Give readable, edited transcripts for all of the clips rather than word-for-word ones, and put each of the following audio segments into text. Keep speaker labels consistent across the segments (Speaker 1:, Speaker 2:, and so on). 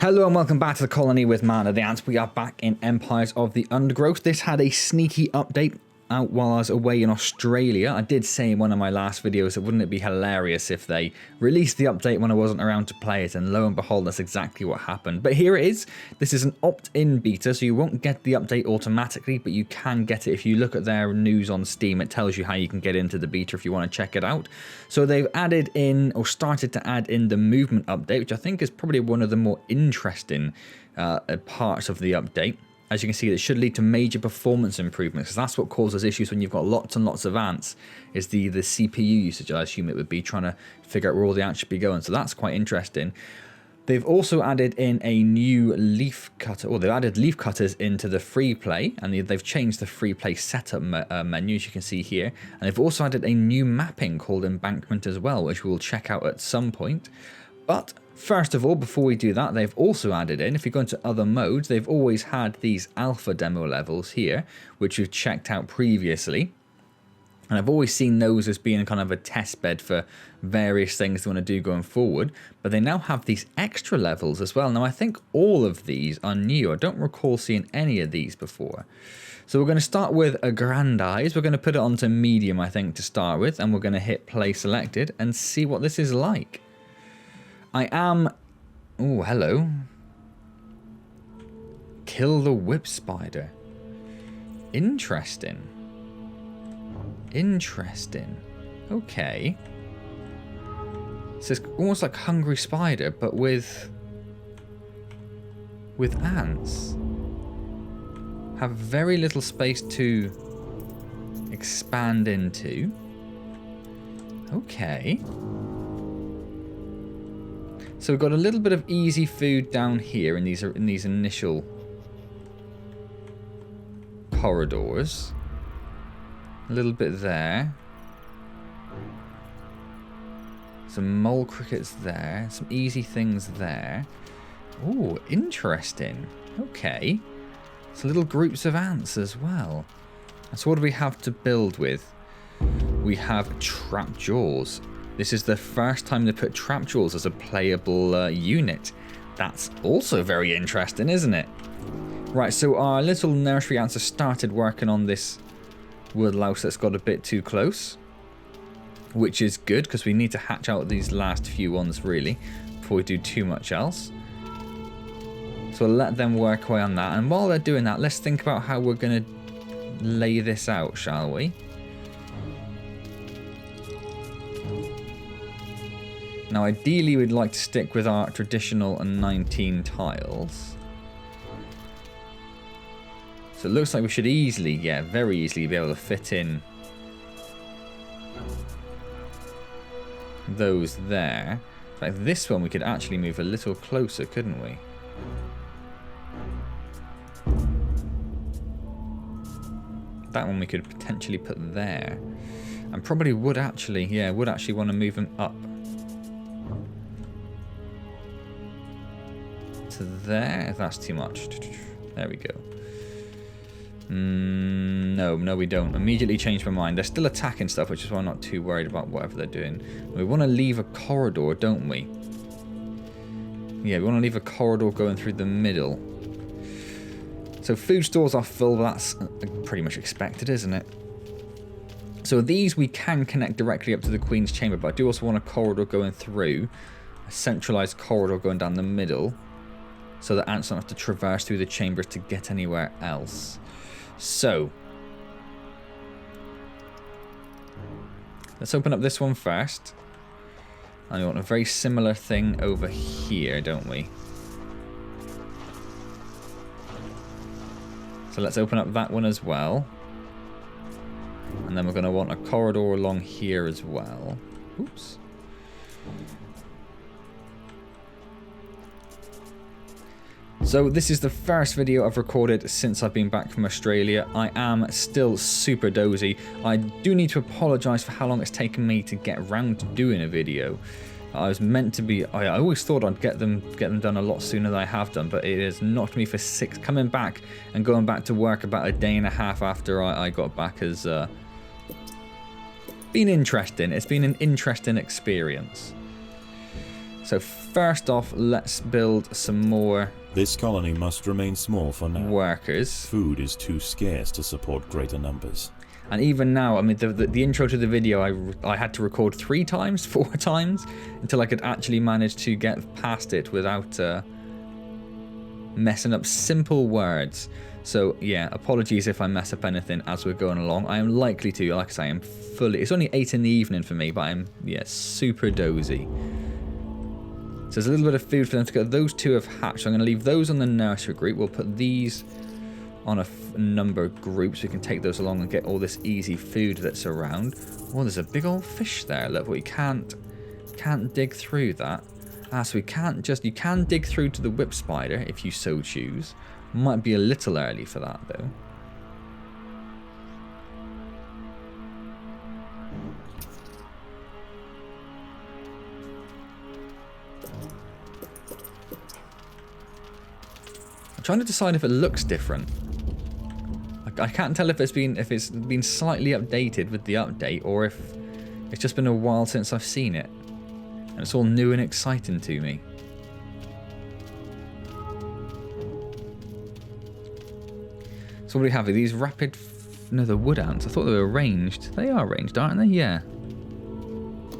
Speaker 1: Hello and welcome back to the colony with Man of the Antz. We are back in Empires of the Undergrowth. This had a sneaky update out while I was away in Australia. I did say in one of my last videos that wouldn't it be hilarious if they released the update when I wasn't around to play it, and lo and behold, that's exactly what happened. But here it is. This is an opt-in beta, so you won't get the update automatically, but you can get it. If you look at their news on Steam, it tells you how you can get into the beta if you want to check it out. So they've added in, or started to add in, the movement update, which I think is probably one of the more interesting parts of the update. As you can see, it should lead to major performance improvements, because that's what causes issues when you've got lots and lots of ants, is the CPU usage, I assume it would be, trying to figure out where all the ants should be going. So that's quite interesting. They've also added in a new leaf cutter, or they've added leaf cutters into the free play, and they've changed the free play setup menu, as you can see here. And they've also added a new mapping called embankment as well, which we'll check out at some point. But first of all, before we do that, they've also added in, if you go into other modes, they've always had these alpha demo levels here, which we've checked out previously. And I've always seen those as being kind of a test bed for various things they want to do going forward. But they now have these extra levels as well. Now, I think all of these are new. I don't recall seeing any of these before. So we're going to start with Aggrandise. We're going to put it onto medium, I think, to start with. And we're going to hit play selected and see what this is like. I am... Oh, hello. Kill the whip spider. Interesting. Interesting. Okay. So it's almost like Hungry Spider, but with ants. Have very little space to expand into. Okay. So we've got a little bit of easy food down here in these initial corridors. A little bit there. Some mole crickets there. Some easy things there. Oh, interesting. Okay. So little groups of ants as well. So what do we have to build with? We have trapdoors. This is the first time they put trapdoors as a playable unit. That's also very interesting, isn't it? Right, so our little nursery ants have started working on this woodlouse that's got a bit too close, which is good because we need to hatch out these last few ones really before we do too much else. So we'll let them work away on that, and while they're doing that, let's think about how we're going to lay this out, shall we? Now ideally we'd like to stick with our traditional 19 tiles. So it looks like we should easily, yeah, very easily be able to fit in those there. In fact, this one we could actually move a little closer, couldn't we? That one we could potentially put there. And probably would actually, yeah, would actually want to move them up to there, if that's too much. There we go. No, we don't. Immediately changed my mind. They're still attacking stuff, which is why I'm not too worried about whatever they're doing. We want to leave a corridor, don't we? Yeah, we want to leave a corridor going through the middle. So food stores are full, but that's pretty much expected, isn't it? So these we can connect directly up to the Queen's Chamber, but I do also want a corridor going through, a centralized corridor going down the middle, so that ants don't have to traverse through the chambers to get anywhere else. So, let's open up this one first. And we want a very similar thing over here, don't we? So let's open up that one as well. And then we're going to want a corridor along here as well. Oops. So this is the first video I've recorded since I've been back from Australia. I am still super dozy. I do need to apologise for how long it's taken me to get around to doing a video. I was meant to be, I always thought I'd get them done a lot sooner than I have done, but it has knocked me for coming back and going back to work about a day and a half after I got back has been interesting. It's been an interesting experience. So first off, let's build some more
Speaker 2: This colony must remain small for now.
Speaker 1: workers.
Speaker 2: Food is too scarce to support greater numbers.
Speaker 1: And even now, I mean, the intro to the video, I had to record 3 times, 4 times, until I could actually manage to get past it without messing up simple words. So yeah, apologies if I mess up anything as we're going along. I am likely to, like I say, I'm fully... It's only 8 in the evening for me, but I'm, yeah, super dozy. So there's a little bit of food for them to go. Those 2 have hatched, so I'm going to leave those on the nursery group. We'll put these on a number of groups. We can take those along and get all this easy food that's around. Oh, there's a big old fish there. Look, we can't dig through that. Ah, so we can't just... You can dig through to the whip spider if you so choose. Might be a little early for that, though. I'm trying to decide if it looks different. I can't tell if it's been slightly updated with the update, or if it's just been a while since I've seen it. And it's all new and exciting to me. So what do we have here? These rapid... No, the wood ants. I thought they were ranged. They are ranged, aren't they? Yeah.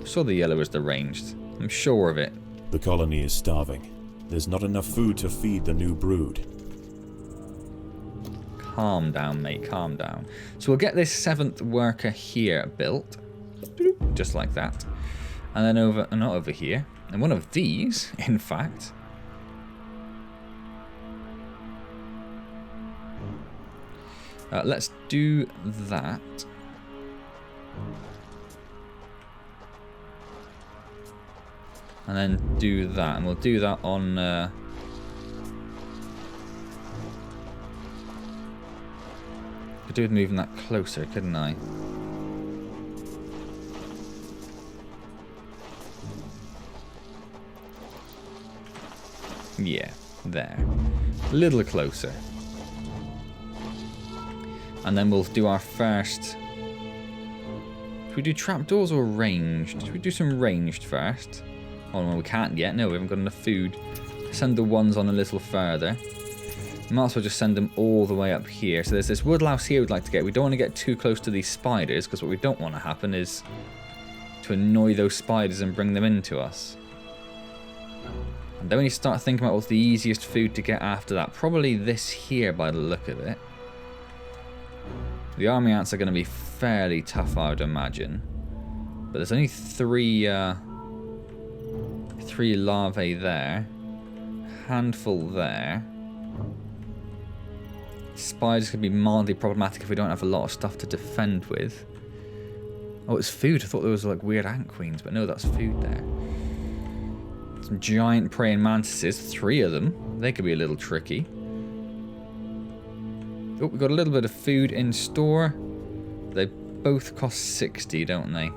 Speaker 1: I saw the yellow as the ranged. I'm sure of it.
Speaker 2: The colony is starving. There's not enough food to feed the new brood.
Speaker 1: Calm down, mate. Calm down. So we'll get this 7th worker here built. Just like that. And then over... Not over here. And one of these, in fact... let's do that. And then do that. And we'll do that on... I could do with moving that closer, couldn't I? Yeah, there. A little closer. And then we'll do our first... Should we do trapdoors or ranged? Should we do some ranged first? Oh, no, we can't yet. No, we haven't got enough food. Send the ones on a little further. Might as well just send them all the way up here. So there's this woodlouse here we'd like to get. We don't want to get too close to these spiders, because what we don't want to happen is to annoy those spiders and bring them into us. And then when you start thinking about what's the easiest food to get after that, probably this here by the look of it. The army ants are going to be fairly tough, I would imagine. But there's only 3 larvae there. Handful there. Spiders could be mildly problematic if we don't have a lot of stuff to defend with. Oh, it's food. I thought there was like weird ant queens, but no, that's food there. Some giant praying mantises, 3 of them. They could be a little tricky. Oh, we've got a little bit of food in store. They both cost 60, don't they?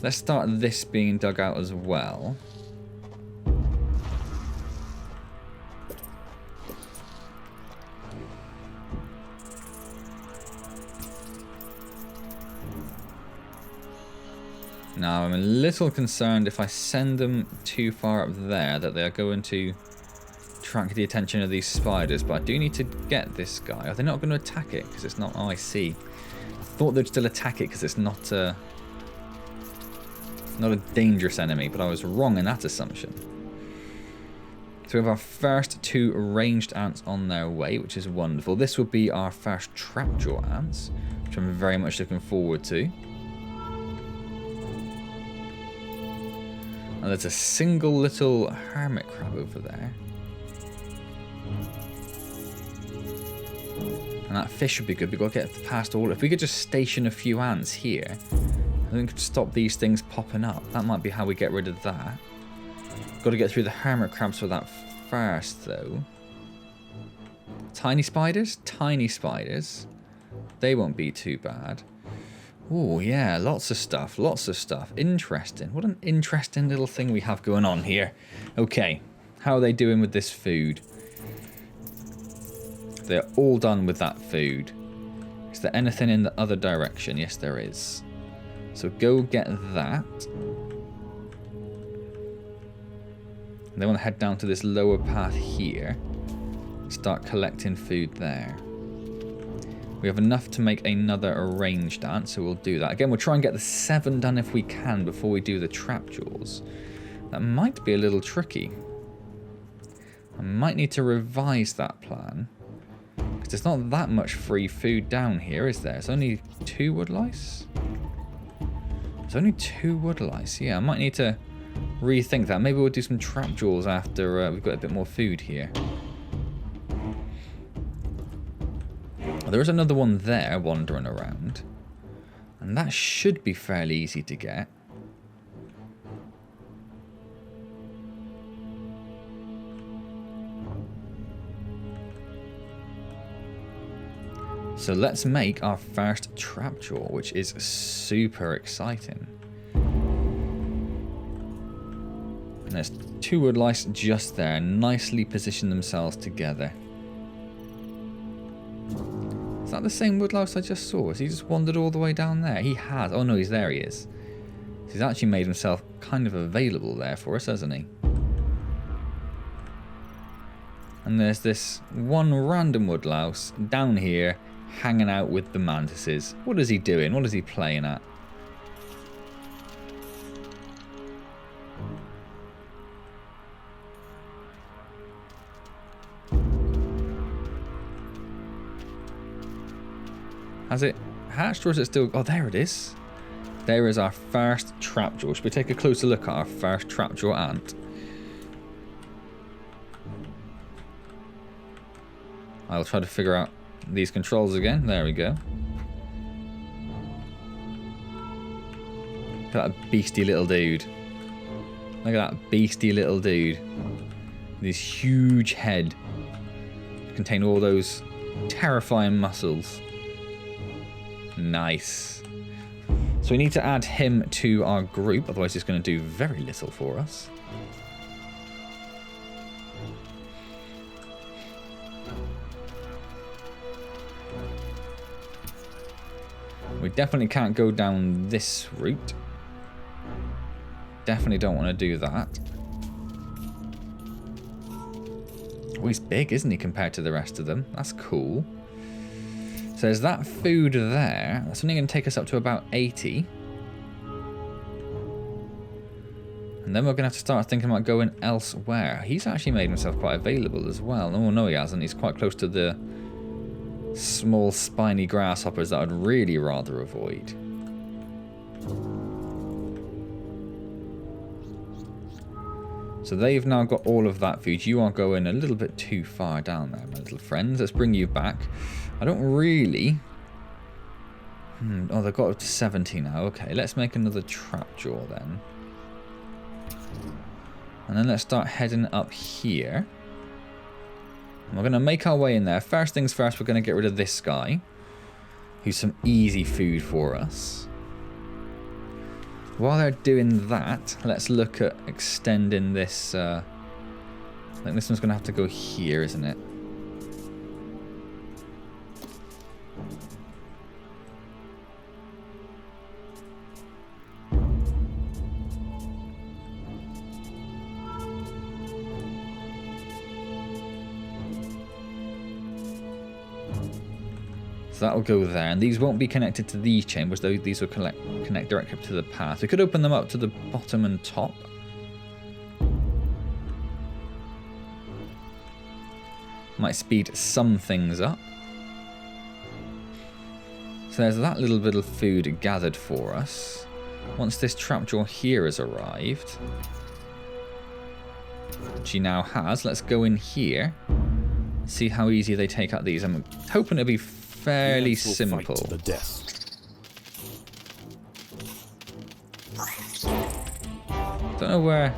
Speaker 1: Let's start this being dug out as well. Now, I'm a little concerned if I send them too far up there that they're going to attract the attention of these spiders, but I do need to get this guy. Are they not going to attack it? Because it's not... Oh, I see. I thought they'd still attack it because it's not a dangerous enemy, but I was wrong in that assumption. So we have our first 2 ranged ants on their way, which is wonderful. This will be our first trapdoor ants, which I'm very much looking forward to. And there's a single little hermit crab over there. And that fish would be good. We've got to get past all... If we could just station a few ants here, I think we could stop these things popping up. That might be how we get rid of that. Got to get through the hermit crabs for that first, though. Tiny spiders? Tiny spiders. They won't be too bad. Oh, yeah, lots of stuff. Lots of stuff. Interesting. What an interesting little thing we have going on here. Okay, how are they doing with this food? They're all done with that food. Is there anything in the other direction? Yes, there is. So go get that. They want to head down to this lower path here. Start collecting food there. We have enough to make another arranged Antz, so we'll do that. Again, we'll try and get the 7 done if we can before we do the Trapdoors. That might be a little tricky. I might need to revise that plan. Because there's not that much free food down here, is there? It's only 2 wood lice? There's only 2 wood lice. Yeah, I might need to rethink that. Maybe we'll do some Trapdoors after we've got a bit more food here. There is another one there wandering around. And that should be fairly easy to get. So let's make our first Trapdoor, which is super exciting. And there's 2 wood lice just there, nicely positioned themselves together. Is that the same wood louse I just saw? Has he just wandered all the way down there? He has. Oh no, he's there, he is. He's actually made himself kind of available there for us, hasn't he? And there's this one random wood louse down here hanging out with the mantises. What is he doing? What is he playing at? Has it hatched or is it still... Oh, there it is. There is our first Trapdoor. Should we take a closer look at our first Trapdoor ant? I'll try to figure out these controls again. There we go. Look at that beastie little dude. Look at that beastie little dude. This huge head. Contain all those terrifying muscles. Nice. So we need to add him to our group, otherwise he's going to do very little for us. We definitely can't go down this route. Definitely don't want to do that. Oh, he's big, isn't he, compared to the rest of them? That's cool. So there's that food there. That's only going to take us up to about 80. And then we're going to have to start thinking about going elsewhere. He's actually made himself quite available as well. Oh, no, he hasn't. He's quite close to the small spiny grasshoppers that I'd really rather avoid. So they've now got all of that food. You are going a little bit too far down there, my little friends. Let's bring you back. I don't really... Oh, they've got up to 70 now. Okay, let's make another Trapdoor then. And then let's start heading up here. And we're going to make our way in there. First things first, we're going to get rid of this guy, who's some easy food for us. While they're doing that, let's look at extending this. I think this one's going to have to go here, isn't it? That'll go there, and these won't be connected to these chambers, though these will connect directly to the path. We could open them up to the bottom and top. Might speed some things up. So there's that little bit of food gathered for us. Once this Trapdoor here has arrived, which he now has, let's go in here. See how easy they take out these. I'm hoping it'll be fairly simple.
Speaker 2: To the death.
Speaker 1: Don't know where...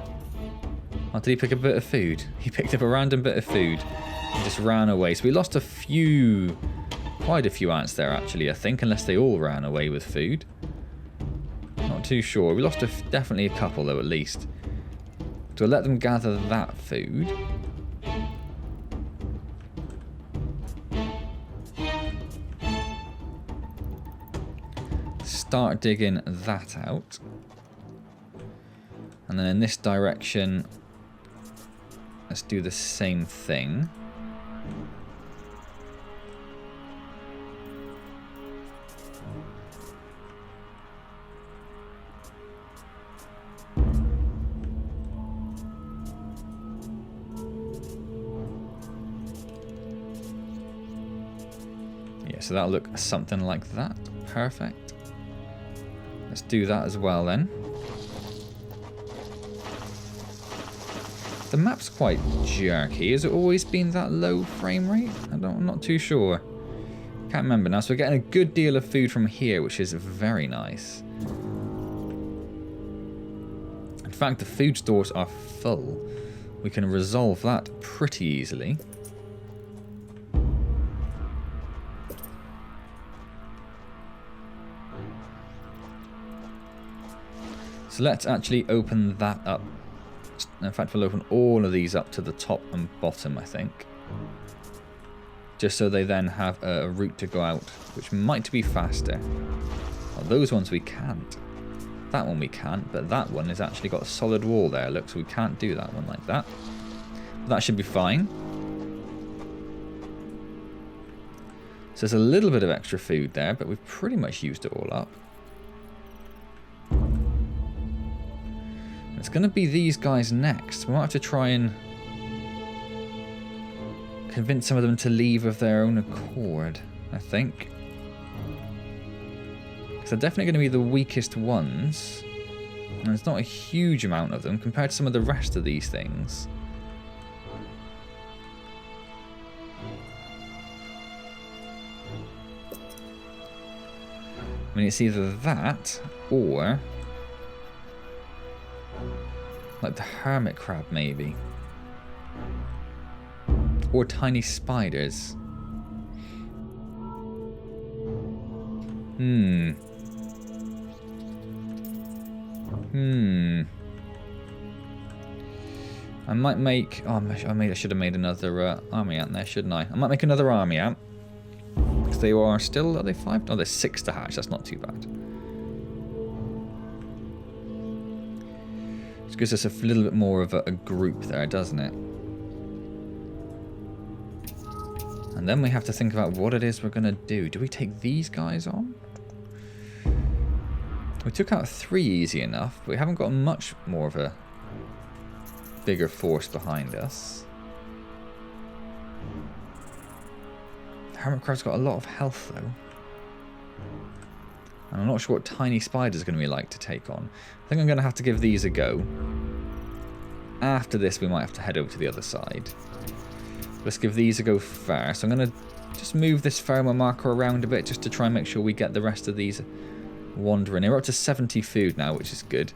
Speaker 1: Oh, did he pick up a bit of food? He picked up a random bit of food and just ran away. So we lost quite a few ants there actually, I think, unless they all ran away with food. Not too sure. We lost definitely a couple though, at least. So we'll let them gather that food. Start digging that out. And then in this direction, let's do the same thing. Yeah, so that'll look something like that. Perfect. Let's do that as well then. The map's quite jerky. Has it always been that low frame rate? I'm not too sure. Can't remember now. So we're getting a good deal of food from here, which is very nice. In fact, the food stores are full. We can resolve that pretty easily. So let's actually open that up. In fact, we'll open all of these up to the top and bottom, I think. Just so they then have a route to go out, which might be faster. Well, those ones we can't. That one we can't, but that one has actually got a solid wall there, look, so we can't do that one like that. But that should be fine. So there's a little bit of extra food there, but we've pretty much used it all up. It's going to be these guys next. We might have to try and convince some of them to leave of their own accord, I think. Because they're definitely going to be the weakest ones. And there's not a huge amount of them compared to some of the rest of these things. I mean, it's either that or like the hermit crab, maybe. Or tiny spiders. I might make... Oh, I should have made another army ant there, shouldn't I? I might make another army ant. Because they are still... Are they 5? Oh, there's 6 to hatch. That's not too bad. It gives us a little bit more of a group there, doesn't it? And then we have to think about what it is we're going to do. Do we take these guys on? We took out 3 easy enough, but we haven't got much more of a bigger force behind us. The hermit crab's got a lot of health, though. And I'm not sure what tiny spiders are going to be like to take on. I think I'm going to have to give these a go. After this, we might have to head over to the other side. Let's give these a go first. I'm going to just move this pheromone marker around a bit just to try and make sure we get the rest of these wandering. We're up to 70 food now, which is good.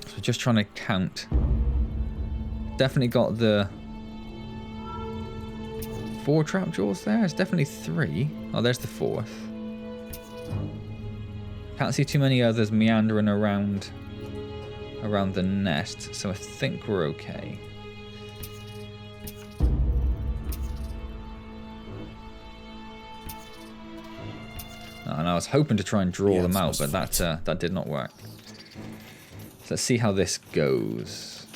Speaker 1: So just trying to count. Definitely got the 4 trapdoors there. It's definitely 3. Oh, there's the 4th. Can't see too many others meandering around the nest, so I think we're okay. And I was hoping to try and draw them out, but that did not work. So let's see how this goes.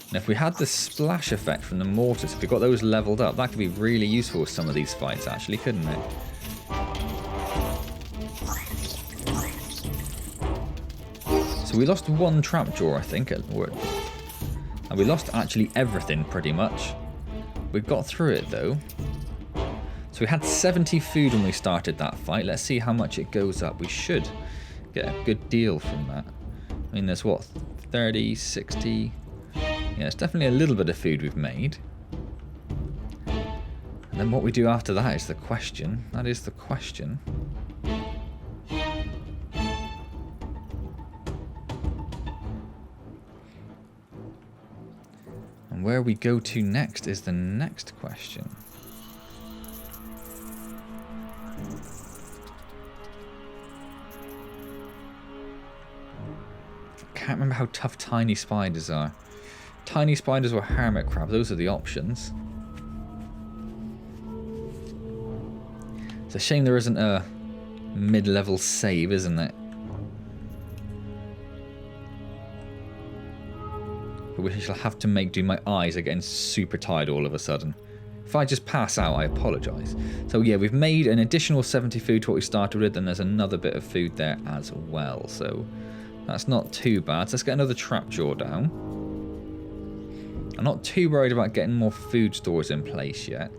Speaker 1: And if we had the splash effect from the mortars, if we got those leveled up, that could be really useful with some of these fights, actually, couldn't it? So we lost 1 trapdoor, I think, and we lost actually everything, pretty much. We got through it, though. So we had 70 food when we started that fight. Let's see how much it goes up. We should get a good deal from that. I mean, there's what, 30, 60... Yeah, it's definitely a little bit of food we've made. And then what we do after that is the question. That is the question. And where we go to next is the next question. I can't remember how tough tiny spiders are. Tiny spiders or hermit crab, those are the options. It's a shame there isn't a mid-level save, isn't it? which I shall have to make do. My eyes are getting super tired all of a sudden. If I just pass out, I apologise. So yeah, we've made an additional 70 food to what we started with, and there's another bit of food there as well. So that's not too bad. So let's get another trapdoor down. I'm not too worried about getting more food stores in place yet.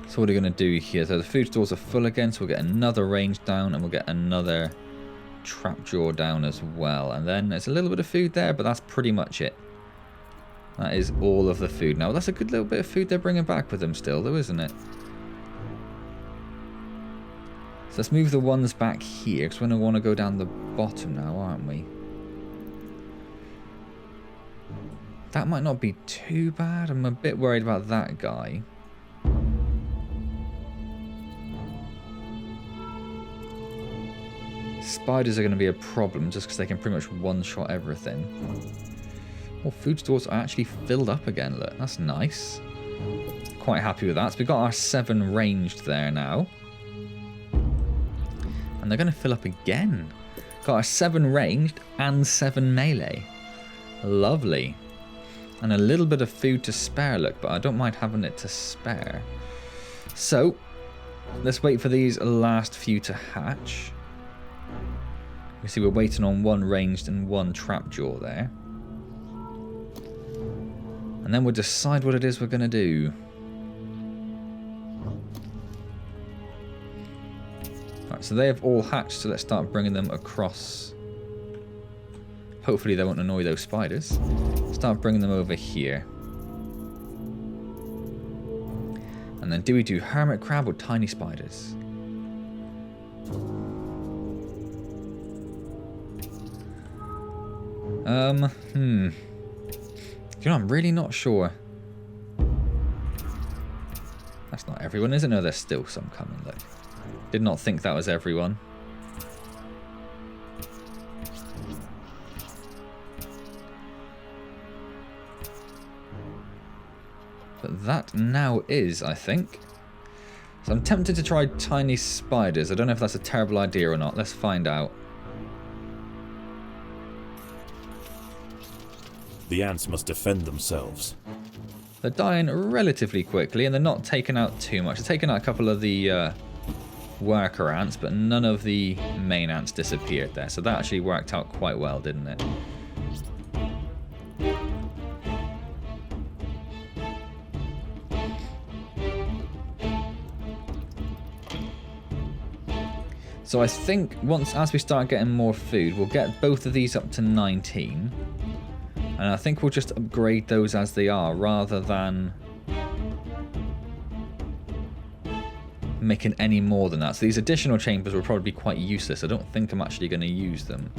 Speaker 1: So what are we going to do here? So the food stores are full again, so we'll get another range down, and we'll get another trapdoor down as well. And then there's a little bit of food there, but that's pretty much it. That is all of the food. Now, that's a good little bit of food they're bringing back with them still, though, isn't it? So let's move the ones back here, because we're going to want to go down the bottom now, aren't we? That might not be too bad. I'm a bit worried about that guy. Spiders are going to be a problem just because they can pretty much one-shot everything. Well, food stores are actually filled up again, look. That's nice. Quite happy with that. So we've got our 7 ranged there now. And they're going to fill up again. Got our 7 ranged and 7 melee. Lovely. And a little bit of food to spare, look, but I don't mind having it to spare. So, let's wait for these last few to hatch. You see we're waiting on 1 ranged and 1 trapjaw there. And then we'll decide what it is we're going to do. Right, so they have all hatched, so let's start bringing them across. Hopefully they won't annoy those spiders. Start bringing them over here. And then do we do hermit crab or tiny spiders? You know, I'm really not sure. That's not everyone, is it? No, there's still some coming, look. Did not think that was everyone. But that now is, I think. So I'm tempted to try tiny spiders. I don't know if that's a terrible idea or not. Let's find out.
Speaker 2: The ants must defend themselves.
Speaker 1: They're dying relatively quickly, and they're not taking out too much. They're taking out a couple of the worker ants, but none of the main ants disappeared there. So that actually worked out quite well, didn't it? So I think as we start getting more food, we'll get both of these up to 19. And I think we'll just upgrade those as they are, rather than making any more than that. So these additional chambers will probably be quite useless. I don't think I'm actually going to use them.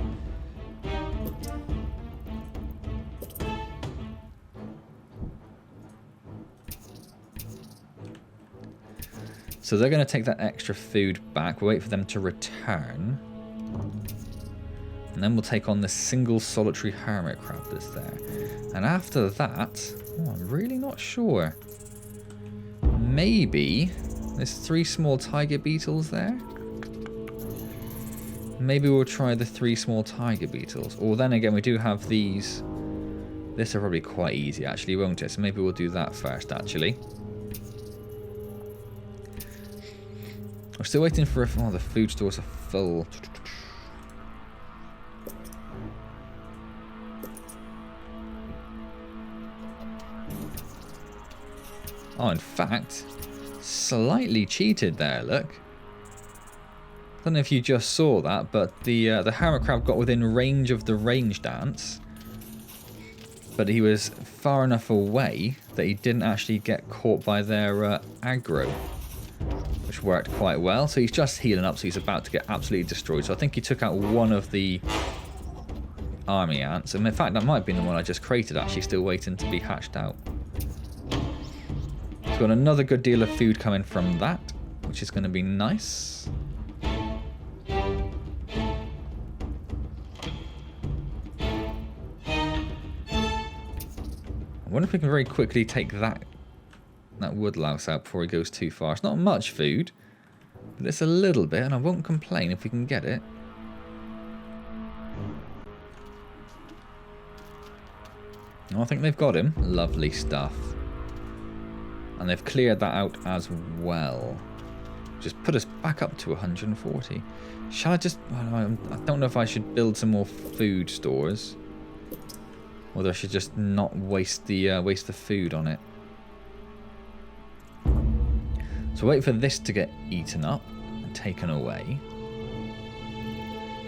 Speaker 1: So they're going to take that extra food back. We'll wait for them to return. And then we'll take on the single solitary hermit crab that's there. And after that, I'm really not sure. Maybe there's 3 small tiger beetles there. Maybe we'll try the 3 small tiger beetles. Or then again, we do have these. This are probably quite easy actually, won't it? So maybe we'll do that first actually. We're still waiting for the food stores are full. Oh, in fact, slightly cheated there, look. Don't know if you just saw that, but the hermit crab got within range of the ranged ants. But he was far enough away that he didn't actually get caught by their aggro. Which worked quite well. So he's just healing up, so he's about to get absolutely destroyed. So I think he took out one of the army ants. And in fact, that might have been the one I just created, actually, still waiting to be hatched out. Got another good deal of food coming from that, which is going to be nice. I wonder if we can very quickly take that that woodlouse out before he goes too far. It's not much food, but it's a little bit, and I won't complain if we can get it. Oh, I think they've got him. Lovely stuff. And they've cleared that out as well. Just put us back up to 140. Shall I just... I don't know if I should build some more food stores. Whether I should just not waste the food on it. So wait for this to get eaten up and taken away.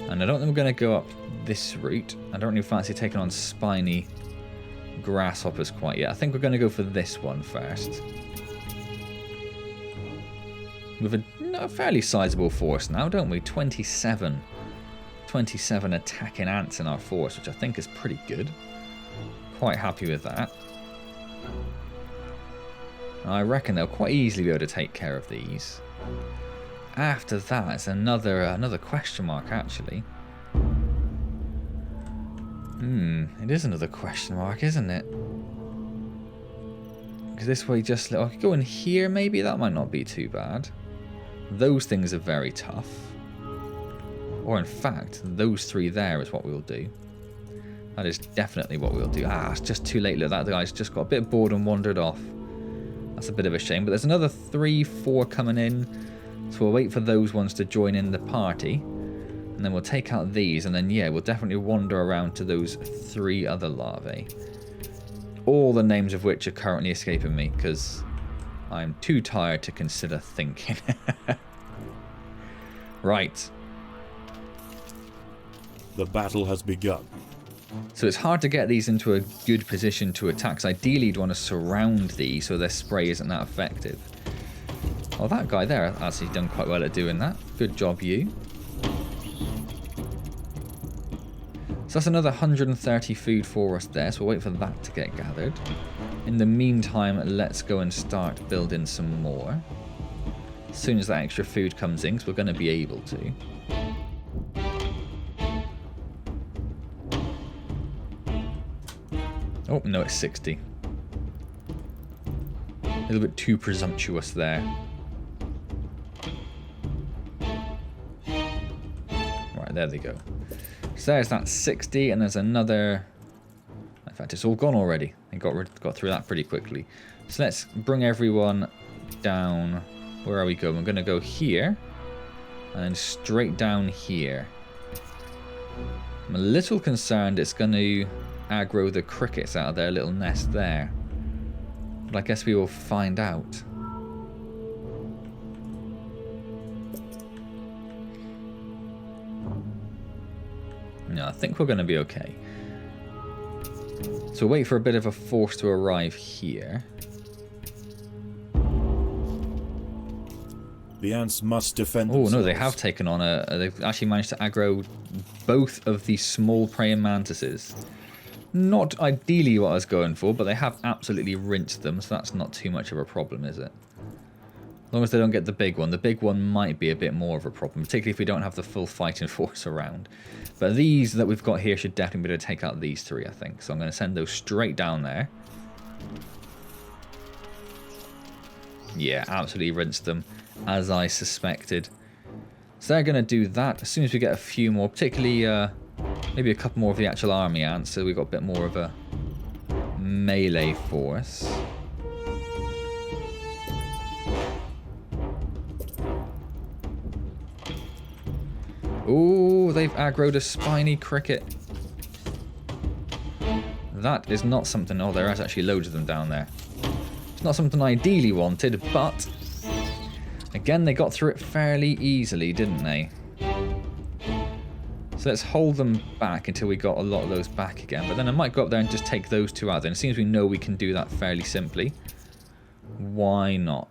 Speaker 1: And I don't think we're going to go up this route. I don't really fancy taking on spiny grasshoppers quite yet. I think we're going to go for this one first. With a fairly sizable force now, don't we? 27 attacking ants in our force, which I think is pretty good. Quite happy with that. I reckon they'll quite easily be able to take care of these. After that, it's another question mark, actually. It is another question mark, isn't it? Because this way just... I could go in here, maybe? That might not be too bad. Those things are very tough. Or in fact, those three there is what we'll do. That is definitely what we'll do. Ah, it's just too late. Look, that guy's just got a bit bored and wandered off. That's a bit of a shame. But there's another 3, 4 coming in. So we'll wait for those ones to join in the party. And then we'll take out these. And then, yeah, we'll definitely wander around to those 3 other larvae. All the names of which are currently escaping me. Because I'm too tired to consider thinking. Right.
Speaker 2: The battle has begun.
Speaker 1: So it's hard to get these into a good position to attack. So ideally you'd want to surround these so their spray isn't that effective. Oh, that guy there actually done quite well at doing that. Good job, you. So that's another 130 food for us there. So we'll wait for that to get gathered. In the meantime, let's go and start building some more. As soon as that extra food comes in, because we're going to be able to. Oh, no, it's 60. A little bit too presumptuous there. Right, there they go. So there's that 60, and there's another... In fact, it's all gone already. I got through that pretty quickly. So let's bring everyone down. Where are we going? We're going to go here. And then straight down here. I'm a little concerned it's going to aggro the crickets out of their little nest there. But I guess we will find out. No, I think we're going to be okay. So wait for a bit of a force to arrive here.
Speaker 2: The ants must defend
Speaker 1: Oh
Speaker 2: themselves.
Speaker 1: no, they have taken on they've actually managed to aggro both of the small praying mantises. Not ideally what I was going for, but they have absolutely rinsed them, so that's not too much of a problem, is it? As long as they don't get the big one. The big one might be a bit more of a problem, particularly if we don't have the full fighting force around. But these that we've got here should definitely be able to take out these 3, I think. So I'm going to send those straight down there. Yeah, absolutely rinsed them, as I suspected. So they're going to do that as soon as we get a few more, particularly maybe a couple more of the actual army ants, so we've got a bit more of a melee force. Ooh, they've aggroed a spiny cricket. That is not something... Oh, there is actually loads of them down there. It's not something I ideally wanted, but... Again, they got through it fairly easily, didn't they? So let's hold them back until we got a lot of those back again. But then I might go up there and just take those 2 out. And it seems we know we can do that fairly simply. Why not?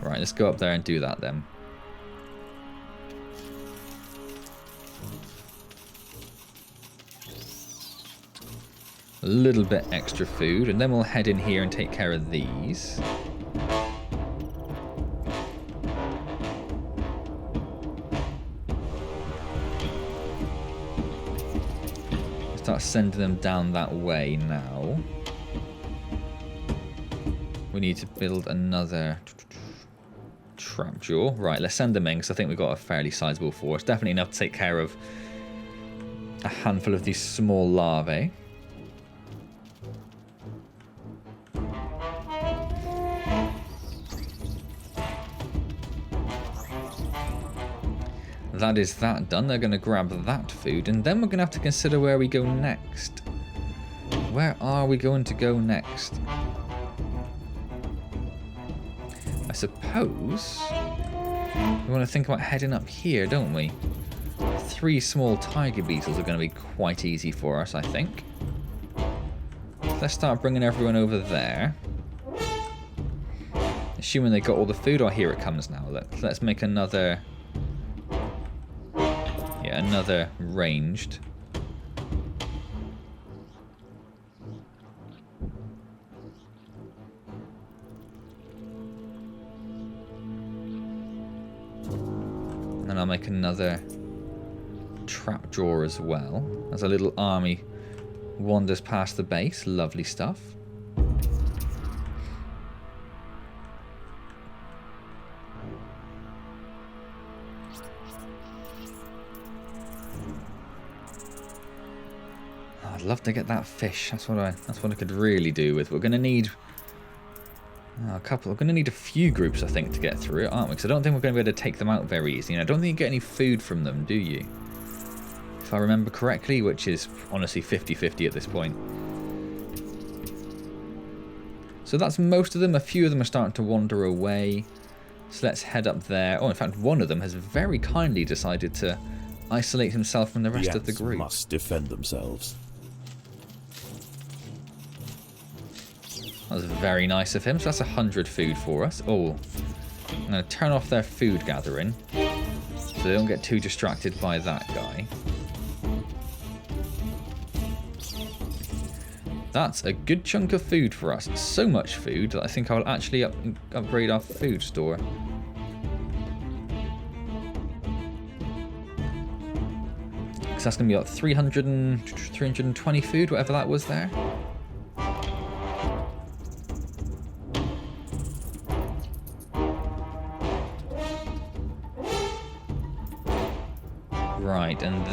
Speaker 1: Right, let's go up there and do that then. A little bit extra food, and then we'll head in here and take care of these. Start sending them down that way now. We need to build another trapdoor. Right, let's send them in because I think we've got a fairly sizable force. Definitely enough to take care of a handful of these small larvae. That is that done. They're going to grab that food, and then we're going to have to consider where we go next. Where are we going to go next? I suppose we want to think about heading up here, don't we? 3 small tiger beetles are going to be quite easy for us, I think. Let's start bringing everyone over there. Assuming they got all the food. Oh, here it comes now. Let's make another... yeah, another ranged. And then I'll make another trapdoor as well, as a little army wanders past the base. Lovely stuff. Oh, I'd love to get that fish. That's what I could really do with. We're going to need a couple. We're going to need a few groups, I think, to get through it, aren't we? Because I don't think we're going to be able to take them out very easily. And I don't think you get any food from them, do you? If I remember correctly, which is honestly 50-50 at this point. So that's most of them. A few of them are starting to wander away. So let's head up there. Oh, in fact, one of them has very kindly decided to isolate himself from the rest of the
Speaker 2: Antz
Speaker 1: group.
Speaker 2: must defend themselves.
Speaker 1: That was very nice of him. So that's 100 food for us. Oh, I'm going to turn off their food gathering so they don't get too distracted by that guy. That's a good chunk of food for us. So much food that I think I'll actually upgrade our food store. Because that's going to be about 320 food, whatever that was there. Right, and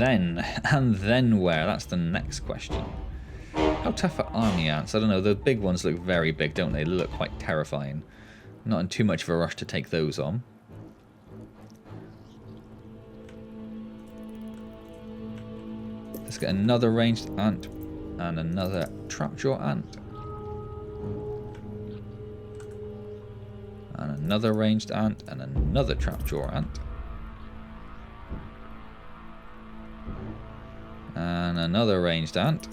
Speaker 1: then where? That's the next question. How tough are army ants? I don't know. The big ones look very big, don't they? They look quite terrifying. Not in too much of a rush to take those on. Let's get another ranged ant and another trapjaw ant. And another ranged ant and another trapjaw ant. And another ranged ant.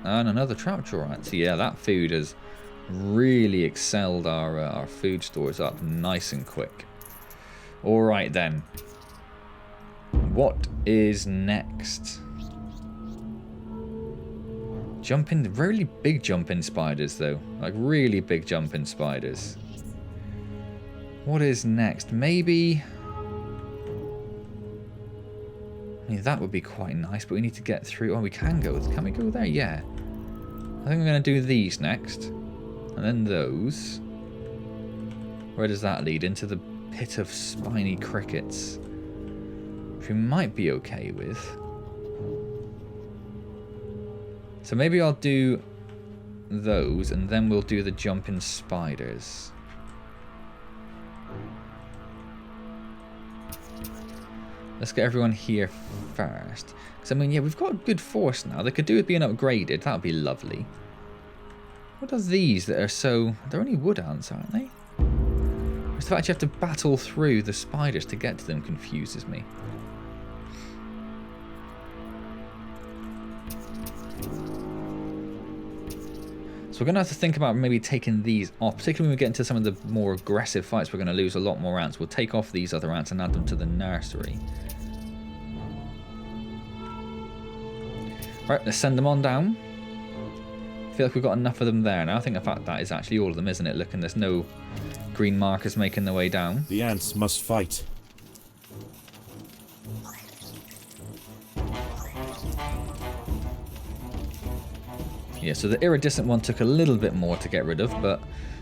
Speaker 1: And another trapdoor ant. So yeah, that food has really excelled our food stores up nice and quick. Alright then. What is next? Really big jumping spiders though. Like really big jumping spiders. What is next? Maybe... I mean, that would be quite nice, but we need to get through... Oh, we can go... Can we go there? Yeah. I think I'm going to do these next. And then those. Where does that lead? Into the pit of spiny crickets. Which we might be okay with. So maybe I'll do those, and then we'll do the jumping spiders. Let's get everyone here first. Because, I mean, yeah, we've got a good force now. They could do with being upgraded. That would be lovely. What are these that are so... They're only wood ants, aren't they? It's the fact you have to battle through the spiders to get to them confuses me. So we're going to have to think about maybe taking these off, particularly when we get into some of the more aggressive fights. We're going to lose a lot more ants. We'll take off these other ants and add them to the nursery. Right, let's send them on down. I feel like we've got enough of them there now. I think in fact that is actually all of them, isn't it? Look, and there's no green markers making their way down.
Speaker 2: The ants must fight.
Speaker 1: Yeah, so the iridescent one took a little bit more to get rid of, but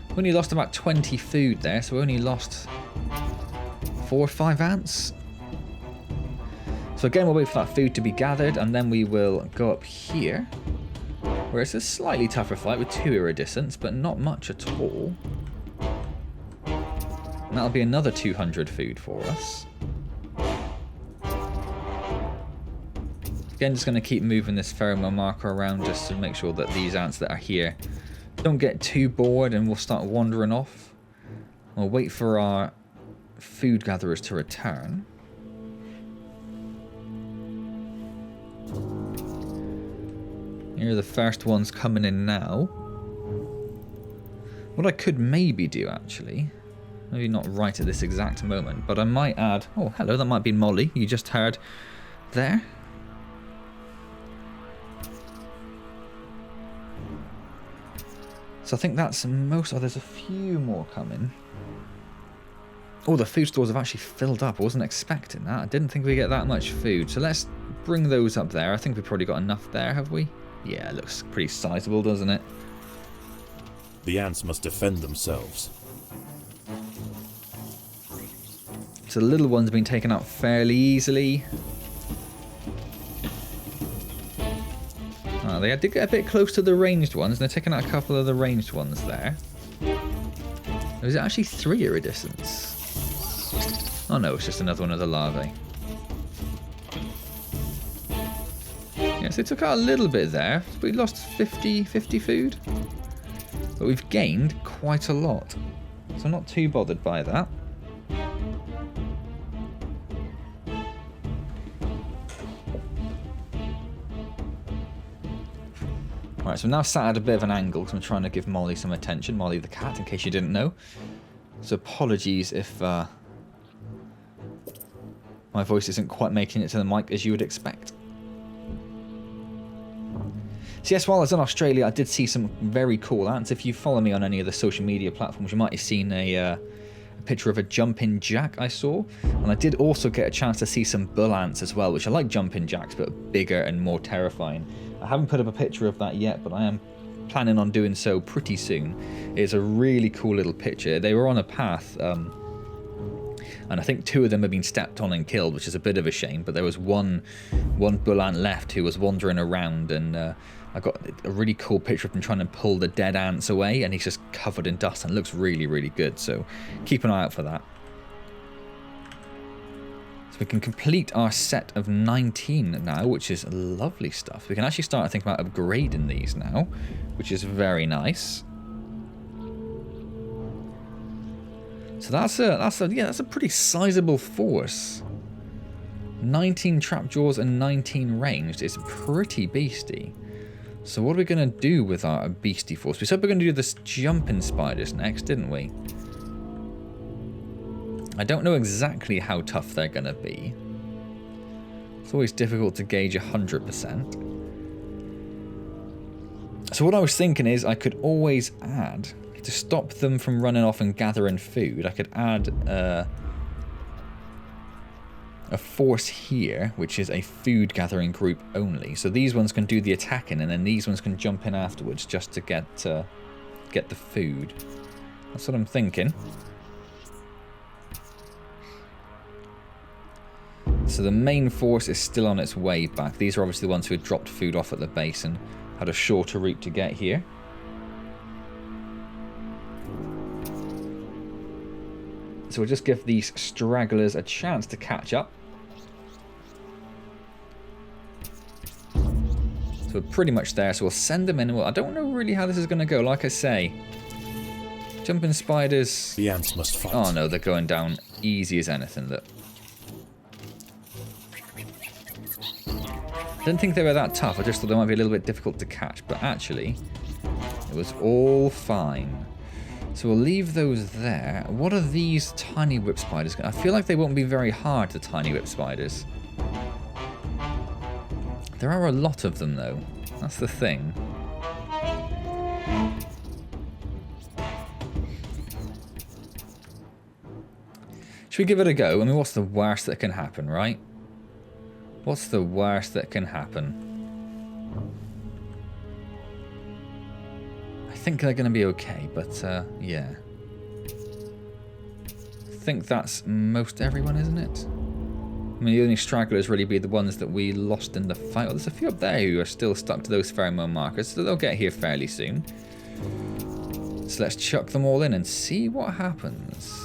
Speaker 1: we only lost about 20 food there, so we only lost 4 or 5 ants. So again, we'll wait for that food to be gathered, and then we will go up here, where it's a slightly tougher fight with 2 iridescents, but not much at all. And that'll be another 200 food for us. Again, just going to keep moving this pheromone marker around just to make sure that these ants that are here don't get too bored and we'll start wandering off. We'll wait for our food gatherers to return. Here are the first ones coming in now. What I could maybe do, actually, maybe not right at this exact moment, but I might add... Oh, hello, that might be Molly, you just heard there. So I think that's most... Oh, there's a few more coming. Oh, the food stores have actually filled up. I wasn't expecting that. I didn't think we'd get that much food. So let's bring those up there. I think we've probably got enough there, have we? Yeah, it looks pretty sizable, doesn't it?
Speaker 2: The ants must defend themselves.
Speaker 1: So the little one's been taken out fairly easily. Oh, they did get a bit close to the ranged ones, and they're taking out a couple of the ranged ones there. Was it actually 3 iridescents? Oh no, it's just another one of the larvae. Yes, they took out a little bit there. We lost 50 food. But we've gained quite a lot. So I'm not too bothered by that. Right, so I'm now sat at a bit of an angle because I'm trying to give Molly some attention. Molly the cat, in case you didn't know. So apologies if my voice isn't quite making it to the mic as you would expect. So yes, while I was in Australia, I did see some very cool ants. If you follow me on any of the social media platforms, you might have seen a picture of a jumping jack I saw. And I did also get a chance to see some bull ants as well, which I like jumping jacks, but bigger and more terrifying. I haven't put up a picture of that yet, but I am planning on doing so pretty soon. It's a really cool little picture. They were on a path, and I think 2 of them have been stepped on and killed, which is a bit of a shame, but there was one bull ant left who was wandering around, and I got a really cool picture of him trying to pull the dead ants away, and he's just covered in dust, and it looks really, really good, so keep an eye out for that. So we can complete our set of 19 now, which is lovely stuff. We can actually start to think about upgrading these now, which is very nice. So that's a pretty sizable force. 19 trapdoors and 19 ranged is pretty beastie. So what are we going to do with our beastie force? We said we're going to do this jumping spiders next, didn't we? I don't know exactly how tough they're going to be. It's always difficult to gauge 100%. So what I was thinking is I could always add, to stop them from running off and gathering food, I could add a force here, which is a food gathering group only. So these ones can do the attacking, and then these ones can jump in afterwards just to get the food. That's what I'm thinking. So the main force is still on its way back. These are obviously the ones who had dropped food off at the base and had a shorter route to get here. So we'll just give these stragglers a chance to catch up. So we're pretty much there, so we'll send them in. I don't know really how this is going to go, like I say. Jumping spiders...
Speaker 2: The ants must fight.
Speaker 1: Oh no, they're going down easy as anything. Look. Didn't think they were that tough, I just thought they might be a little bit difficult to catch, but actually, it was all fine. So we'll leave those there. What are these tiny whip spiders? I feel like they won't be very hard, the tiny whip spiders. There are a lot of them though, that's the thing. Should we give it a go? I mean, what's the worst that can happen, right? What's the worst that can happen? think they're going to be okay, but yeah. I think that's most everyone, isn't it? I mean, the only stragglers really be the ones that we lost in the fight. Well, there's a few up there who are still stuck to those pheromone markers, so they'll get here fairly soon. So let's chuck them all in and see what happens.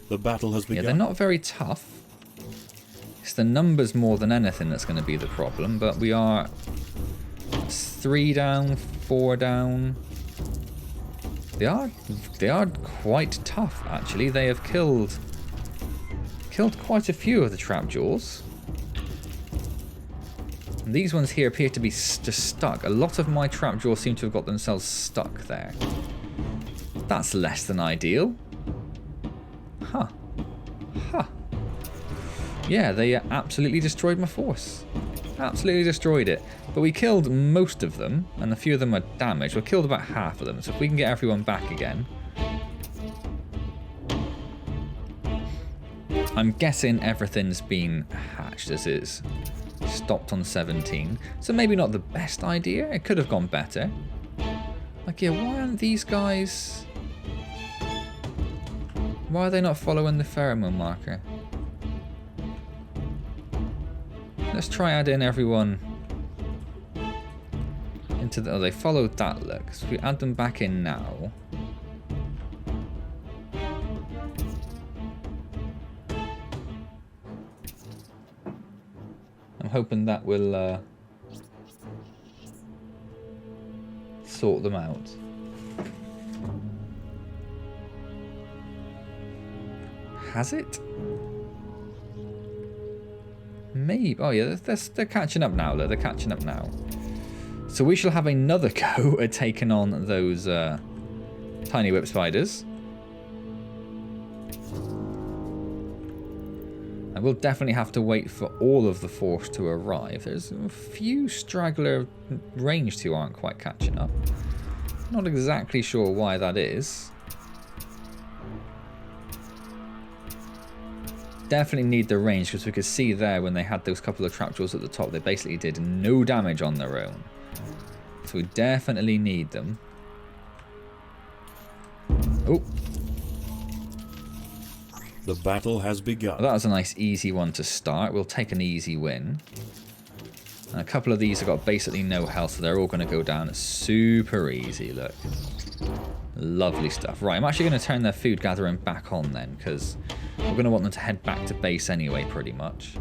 Speaker 2: The battle has begun.
Speaker 1: Yeah, they're not very tough. It's the numbers more than anything that's going to be the problem, but we are 3 down, 4 down. They are quite tough, actually. They have killed quite a few of the Trapdoors. And these ones here appear to be just stuck. A lot of my Trapdoors seem to have got themselves stuck there. That's less than ideal. Huh. Huh. Yeah, they absolutely destroyed my force. Absolutely destroyed it. But we killed most of them, and a few of them are damaged. We killed about half of them, so if we can get everyone back again. I'm guessing everything's been hatched as is. Stopped on 17. So maybe not the best idea. It could have gone better. Like, yeah, why aren't these guys... Why are they not following the pheromone marker? Let's try add in everyone into the... Oh, they followed that, look. So if we add them back in now... I'm hoping that will sort them out. Has it? Maybe. Oh yeah, they're catching up now. They're catching up now. So we shall have another go at taking on those tiny whip spiders. I will definitely have to wait for all of the force to arrive. There's a few straggler ranged who aren't quite catching up. Not exactly sure why that is. Definitely need the range, because we could see there when they had those couple of trapdoors at the top, they basically did no damage on their own. So we definitely need them. Oh.
Speaker 2: The battle has begun.
Speaker 1: Well, that was a nice easy one to start. We'll take an easy win. And a couple of these have got basically no health, so they're all going to go down super easy, look. Lovely stuff. Right, I'm actually going to turn their food gathering back on then, because we're going to want them to head back to base anyway, pretty much.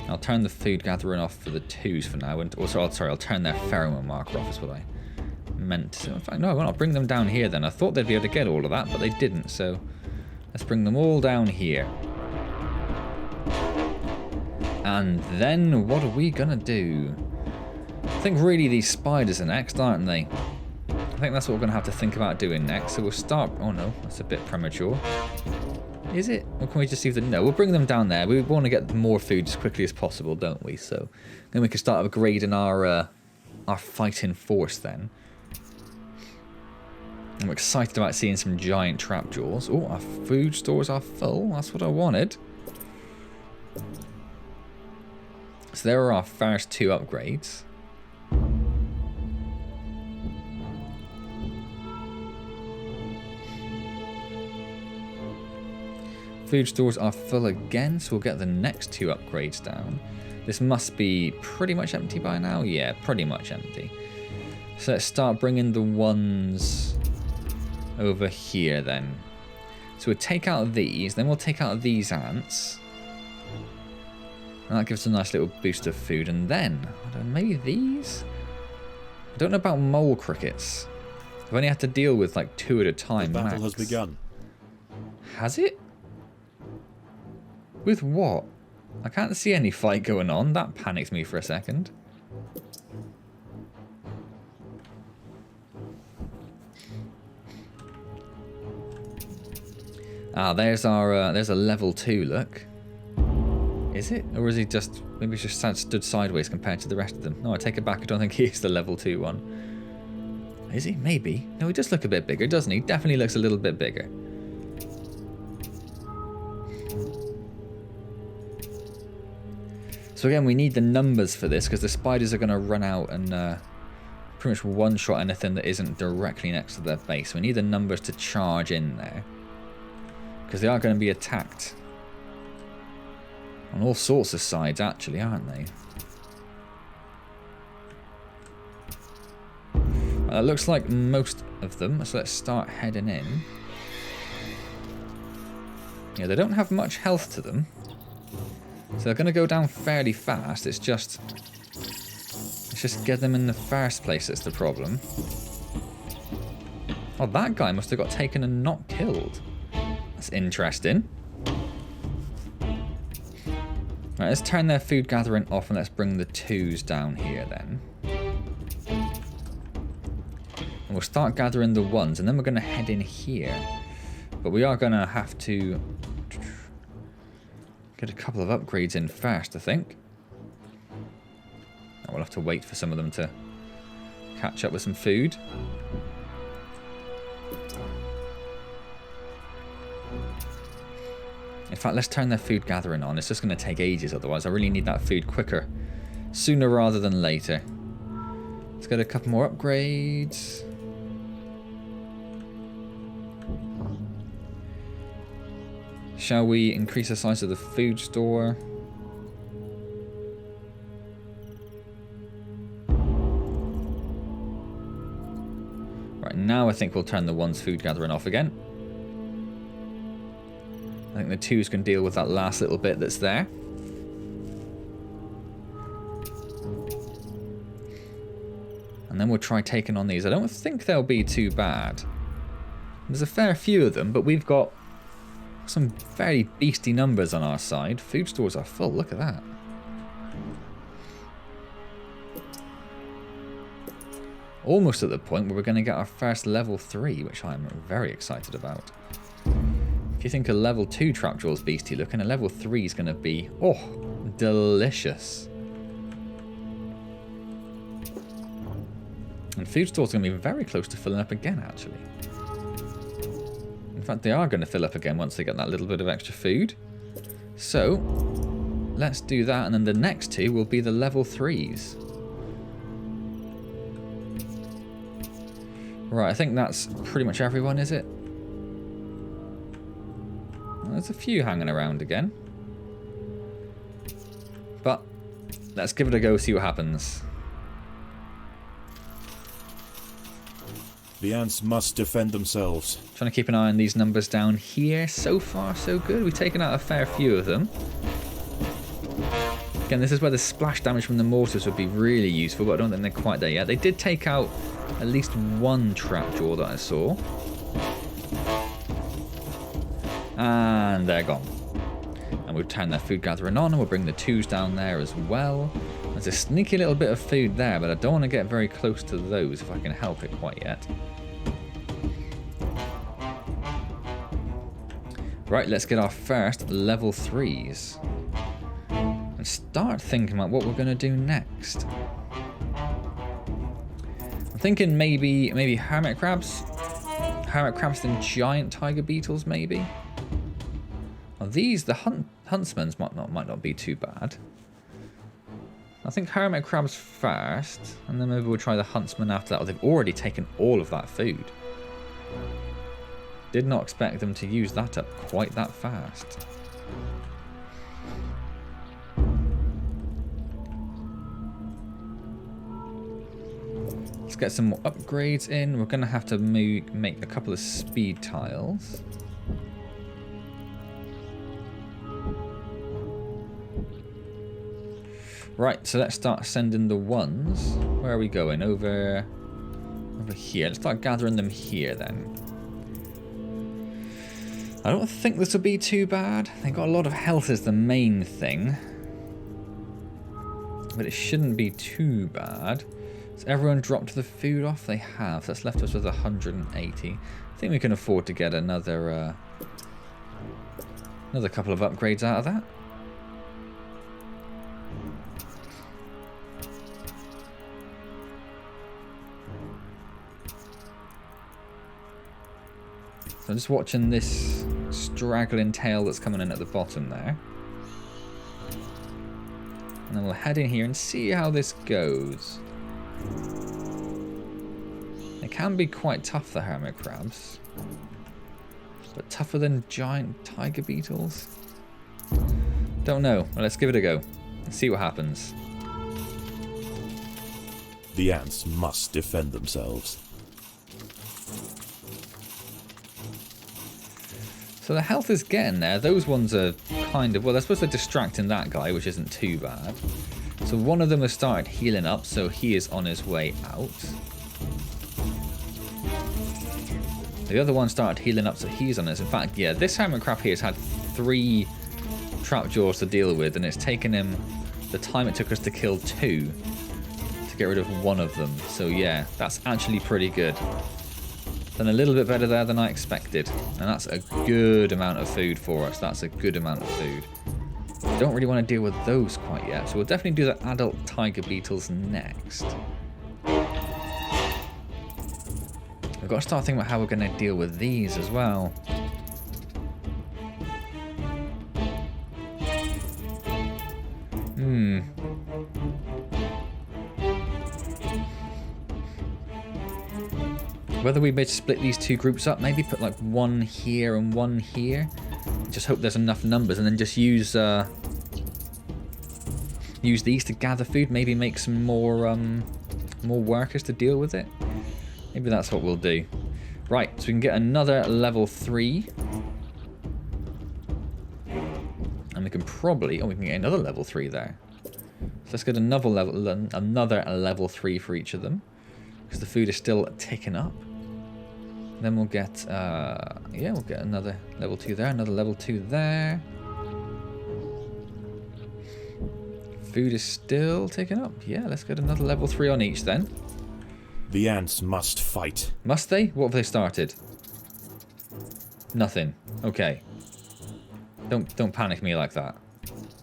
Speaker 1: I'll turn the food gathering off for the 2s for now, and also, I'll turn their pheromone marker off, is what I meant to. In fact, no, I'll bring them down here then. I thought they'd be able to get all of that, but they didn't, so let's bring them all down here. And then what are we gonna do? I think really these spiders are next, aren't they? I think that's what we're gonna have to think about doing next. So we'll start. Oh no, that's a bit premature. Is it? Or can we just see the... No, we'll bring them down there. We want to get more food as quickly as possible, don't we? So then we can start upgrading our fighting force then. I'm excited about seeing some giant trapdoors. Oh, our food stores are full. That's what I wanted. So there are our first 2 upgrades. Food stores are full again, so we'll get the next 2 upgrades down. This must be pretty much empty by now. Yeah, pretty much empty. So let's start bringing the ones over here then. So we'll take out these, then we'll take out these ants. And that gives us a nice little boost of food. And then, I don't know, maybe these? I don't know about mole crickets. I've only had to deal with like 2 at a time.
Speaker 2: The battle
Speaker 1: max.
Speaker 2: has begun.
Speaker 1: Has it? With what? I can't see any fight going on. That panicked me for a second. Ah, there's our there's a level 2, look. Is it? Or is he just... Maybe he's just stood sideways compared to the rest of them. No, I take it back. I don't think he is the level 2 one. Is he? Maybe. No, he does look a bit bigger, doesn't he? Definitely looks a little bit bigger. So again, we need the numbers for this because the spiders are going to run out and pretty much one-shot anything that isn't directly next to their base. We need the numbers to charge in there because they are going to be attacked on all sorts of sides, actually, aren't they? It looks like most of them, so let's start heading in. Yeah, they don't have much health to them, so they're going to go down fairly fast. It's just get them in the first place that's the problem. Oh, that guy must have got taken and not killed. That's interesting. Right, let's turn their food gathering off and let's bring the 2s down here then. And we'll start gathering the 1s, and then we're going to head in here. But we are going to have to get a couple of upgrades in first, I think. And we'll have to wait for some of them to catch up with some food. In fact, let's turn their food gathering on. It's just going to take ages otherwise. I really need that food quicker. Sooner rather than later. Let's get a couple more upgrades. Shall we increase the size of the food store? Right, now I think we'll turn the 1's food gathering off again. I think the 2's can deal with that last little bit that's there. And then we'll try taking on these. I don't think they'll be too bad. There's a fair few of them, but we've got some very beastly numbers on our side. Food stores are full, look at that. Almost at the point where we're going to get our first level 3, which I'm very excited about. If you think a level 2 Trapdoor's beastly looking, a level 3 is going to be, oh, delicious. And food stores are going to be very close to filling up again, actually. In fact, they are going to fill up again once they get that little bit of extra food. So, let's do that, and then the next 2 will be the level 3s. Right, I think that's pretty much everyone, is it? Well, there's a few hanging around again. But, let's give it a go, see what happens.
Speaker 2: The ants must defend themselves.
Speaker 1: Trying to keep an eye on these numbers down here. So far, so good. We've taken out a fair few of them. Again, this is where the splash damage from the mortars would be really useful, but I don't think they're quite there yet. They did take out at least 1 trapdoor that I saw. And they're gone. And we'll turn their food gathering on, and we'll bring the 2s down there as well. There's a sneaky little bit of food there, but I don't want to get very close to those if I can help it quite yet. Right, let's get our first level 3s. And start thinking about what we're going to do next. I'm thinking maybe hermit crabs. Hermit crabs and giant tiger beetles, maybe. Well, these, the huntsmen's might not be too bad. I think hermit crabs first, and then maybe we'll try the huntsman after that. Oh, they've already taken all of that food. Did not expect them to use that up quite that fast. Let's get some more upgrades in. We're going to have to make a couple of speed tiles. Right, so let's start sending the 1s. Where are we going? Over here. Let's start gathering them here then. I don't think this will be too bad. They've got a lot of health is the main thing. But it shouldn't be too bad. Has everyone dropped the food off? They have. That's left us with 180. I think we can afford to get another couple of upgrades out of that. So I'm just watching this straggling tail that's coming in at the bottom there. And then we'll head in here and see how this goes. They can be quite tough, the hermit crabs. But tougher than giant tiger beetles? Don't know. Well, let's give it a go. Let's see what happens.
Speaker 2: The ants must defend themselves.
Speaker 1: So the health is getting there. Those ones are kind of... Well, they're supposed to distracting that guy, which isn't too bad. So one of them has started healing up, so he is on his way out. The other one started healing up, so he's on his... In fact, yeah, this hermit crab here has had 3 Trapdoors to deal with, and it's taken him the time it took us to kill 2 to get rid of one of them. So yeah, that's actually pretty good. Done a little bit better there than I expected. And that's a good amount of food for us. That's a good amount of food. Don't really want to deal with those quite yet, so we'll definitely do the adult tiger beetles next. We've got to start thinking about how we're going to deal with these as well. Whether we may split these 2 groups up, maybe put like 1 here and 1 here. Just hope there's enough numbers, and then just use these to gather food. Maybe make some more workers to deal with it. Maybe that's what we'll do. Right, so we can get another level 3. And we can probably... Oh, we can get another level 3 there. So let's get another level 3 for each of them. Because the food is still ticking up. And then we'll get... yeah, we'll get another level 2 there. Another level 2 there. Food is still ticking up. Yeah, let's get another level 3 on each then.
Speaker 2: The ants must fight.
Speaker 1: Must they? What have they started? Nothing. Okay. Don't panic me like that.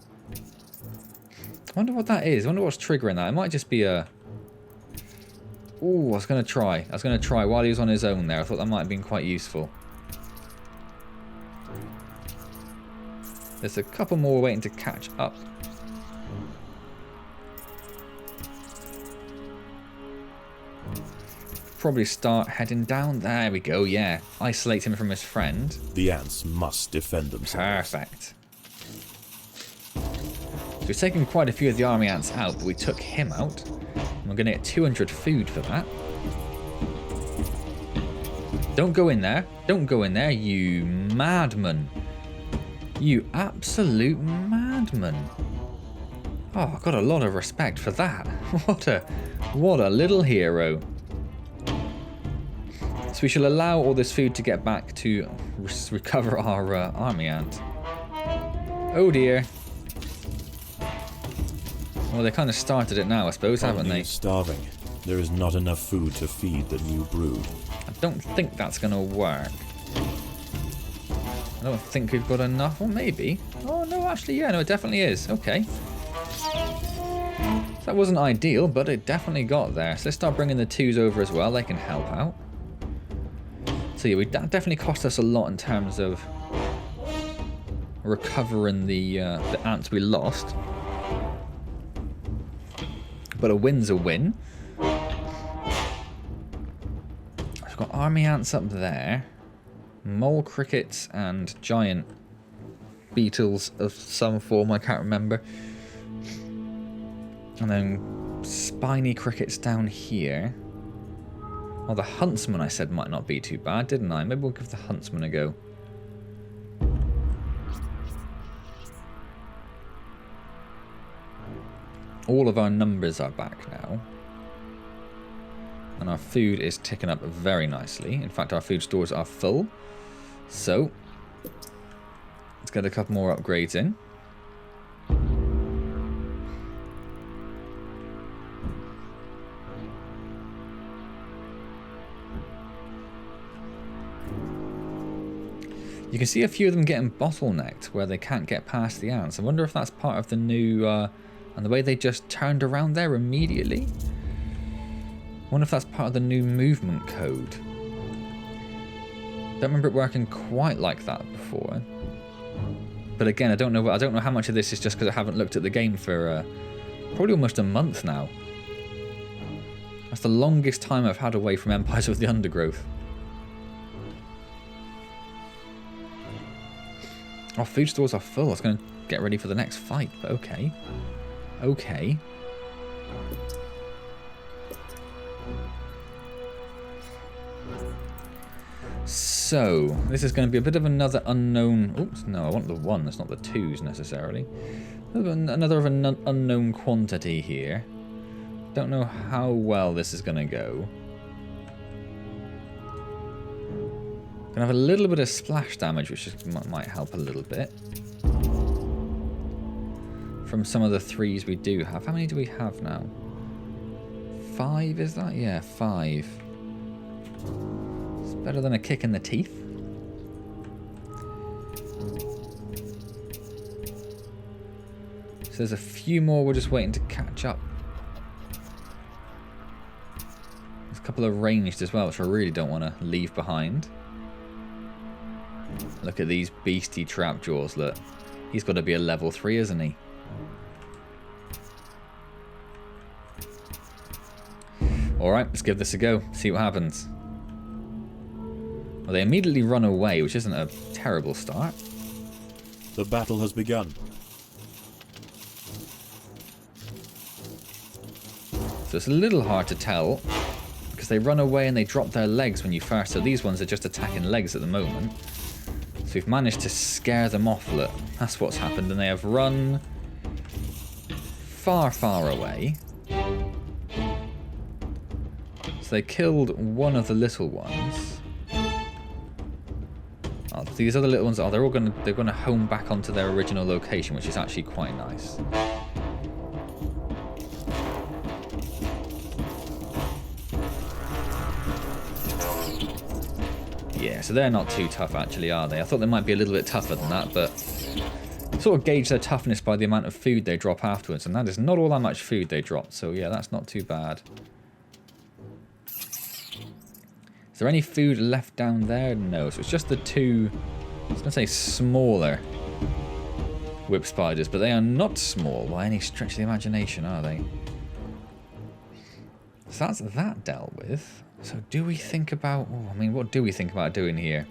Speaker 1: I wonder what that is. I wonder what's triggering that. It might just be a... Ooh, I was going to try. While he was on his own there. I thought that might have been quite useful. There's a couple more waiting to catch up. Probably start heading down. There we go, yeah. Isolate him from his friend.
Speaker 2: The ants must defend themselves.
Speaker 1: Perfect. So we've taken quite a few of the army ants out, but we took him out. And we're going to get 200 food for that. Don't go in there. Don't go in there, you madman. You absolute madman. Oh, I've got a lot of respect for that. What a little hero. So we shall allow all this food to get back to recover our army ant. Oh dear. Well, they kind of started it now, I suppose, haven't they?
Speaker 2: Starving. There is not enough food to feed the new brood.
Speaker 1: I don't think that's going to work. I don't think we've got enough. Well, maybe. Oh, no, actually, yeah, no, it definitely is. Okay. So that wasn't ideal, but it definitely got there. So let's start bringing the 2s over as well. They can help out. So yeah, that definitely cost us a lot in terms of recovering the ants we lost. But a win's a win. We've got army ants up there. Mole crickets and giant beetles of some form, I can't remember. And then spiny crickets down here. Oh, the huntsman I said might not be too bad, didn't I? Maybe we'll give the huntsman a go. All of our numbers are back now. And our food is ticking up very nicely. In fact, our food stores are full. So, let's get a couple more upgrades in. You can see a few of them getting bottlenecked where they can't get past the ants. I wonder if that's part of the new... and the way they just turned around there immediately. I wonder if that's part of the new movement code. Don't remember it working quite like that before. But again, I don't know how much of this is just because I haven't looked at the game for Probably almost a month now. That's the longest time I've had away from Empires of the Undergrowth. Our food stores are full. I was going to get ready for the next fight, but okay. Okay. So, this is going to be a bit of another unknown... Oops, no, I want the 1s, not the 2s necessarily. Another of an unknown quantity here. Don't know how well this is going to go. Gonna have a little bit of splash damage, which might help a little bit. From some of the 3s we do have. How many do we have now? 5, is that? Yeah, 5. It's better than a kick in the teeth. So there's a few more we're just waiting to catch up. There's a couple of ranged as well, which I really don't want to leave behind. Look at these beastie Trapdoors, look. He's got to be a level 3, isn't he? Alright, let's give this a go. See what happens. Well, they immediately run away, which isn't a terrible start.
Speaker 2: The battle has begun.
Speaker 1: So it's a little hard to tell, because they run away and they drop their legs when you first... So these ones are just attacking legs at the moment. So we've managed to scare them off, look. That's what's happened, and they have run far, far away. So they killed one of the little ones. Oh, these other little ones, they're gonna home back onto their original location, which is actually quite nice. Yeah, so they're not too tough actually, are they? I thought they might be a little bit tougher than that, but sort of gauge their toughness by the amount of food they drop afterwards, and that is not all that much food they drop, so yeah, that's not too bad. Is there any food left down there? No, so it's just the 2, I was going to say smaller whip spiders, but they are not small by any stretch of the imagination, are they? So that's that dealt with. So do we think about... Oh, I mean, what do we think about doing here?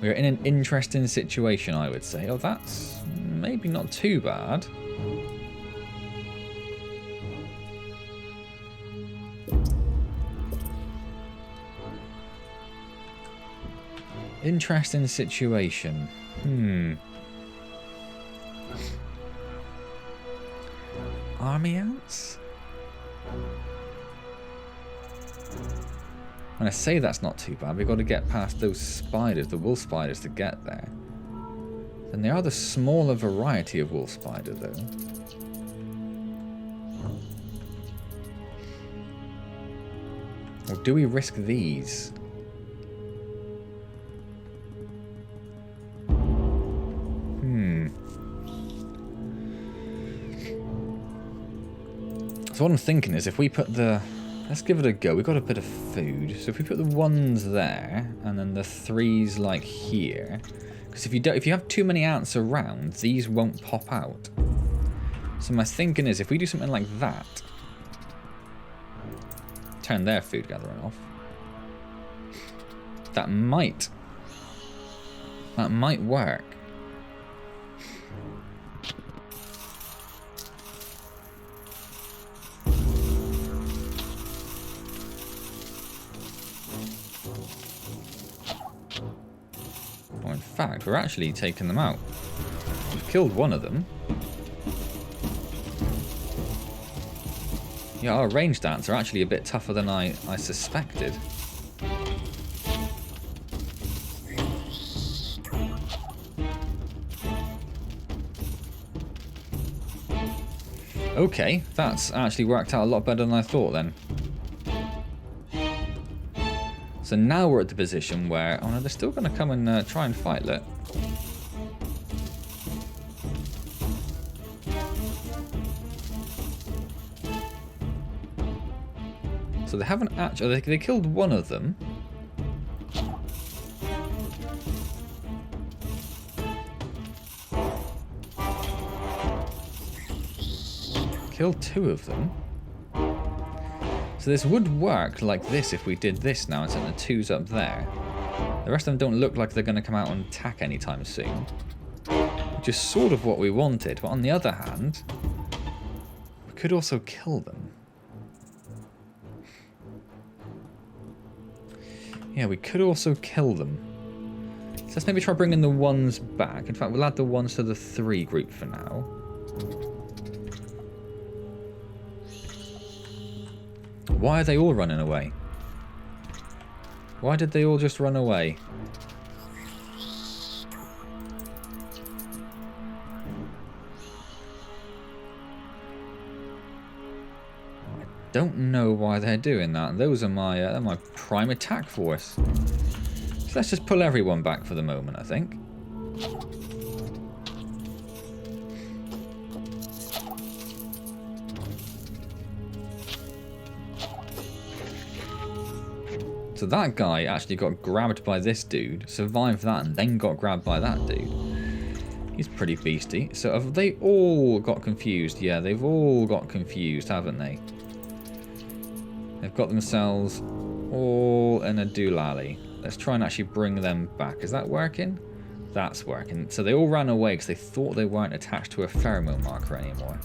Speaker 1: We're in an interesting situation, I would say. Oh, that's maybe not too bad. Interesting situation. Army ants? When I say that's not too bad, we've got to get past those spiders, the wolf spiders, to get there. And they are the smaller variety of wolf spider, though. Or do we risk these? So what I'm thinking is if we put the... Let's give it a go. We've got a bit of food. So if we put the 1s there, and then the 3s like here... Because if you have too many ants around, these won't pop out. So my thinking is if we do something like that... Turn their food gathering off. That might work. Or in fact, we're actually taking them out. We've killed one of them. Yeah, our ranged ants are actually a bit tougher than I suspected. Okay, that's actually worked out a lot better than I thought then. So now we're at the position where... Oh no, they're still going to come and try and fight, look. So they haven't actually... They killed one of them. Killed 2 of them. So this would work like this if we did this now and sent the 2s up there. The rest of them don't look like they're going to come out and attack anytime soon. Which is sort of what we wanted, but on the other hand, we could also kill them. Yeah, we could also kill them. So let's maybe try bringing the 1s back. In fact, we'll add the 1s to the 3 group for now. Why are they all running away? Why did they all just run away? I don't know why they're doing that. Those are my prime attack force. So let's just pull everyone back for the moment, I think. So that guy actually got grabbed by this dude, survived that, and then got grabbed by that dude. He's pretty beastie. So have they all got confused? Yeah, they've all got confused, haven't they? They've got themselves all in a doolally. Let's try and actually bring them back. Is that working? That's working. So they all ran away because they thought they weren't attached to a pheromone marker anymore.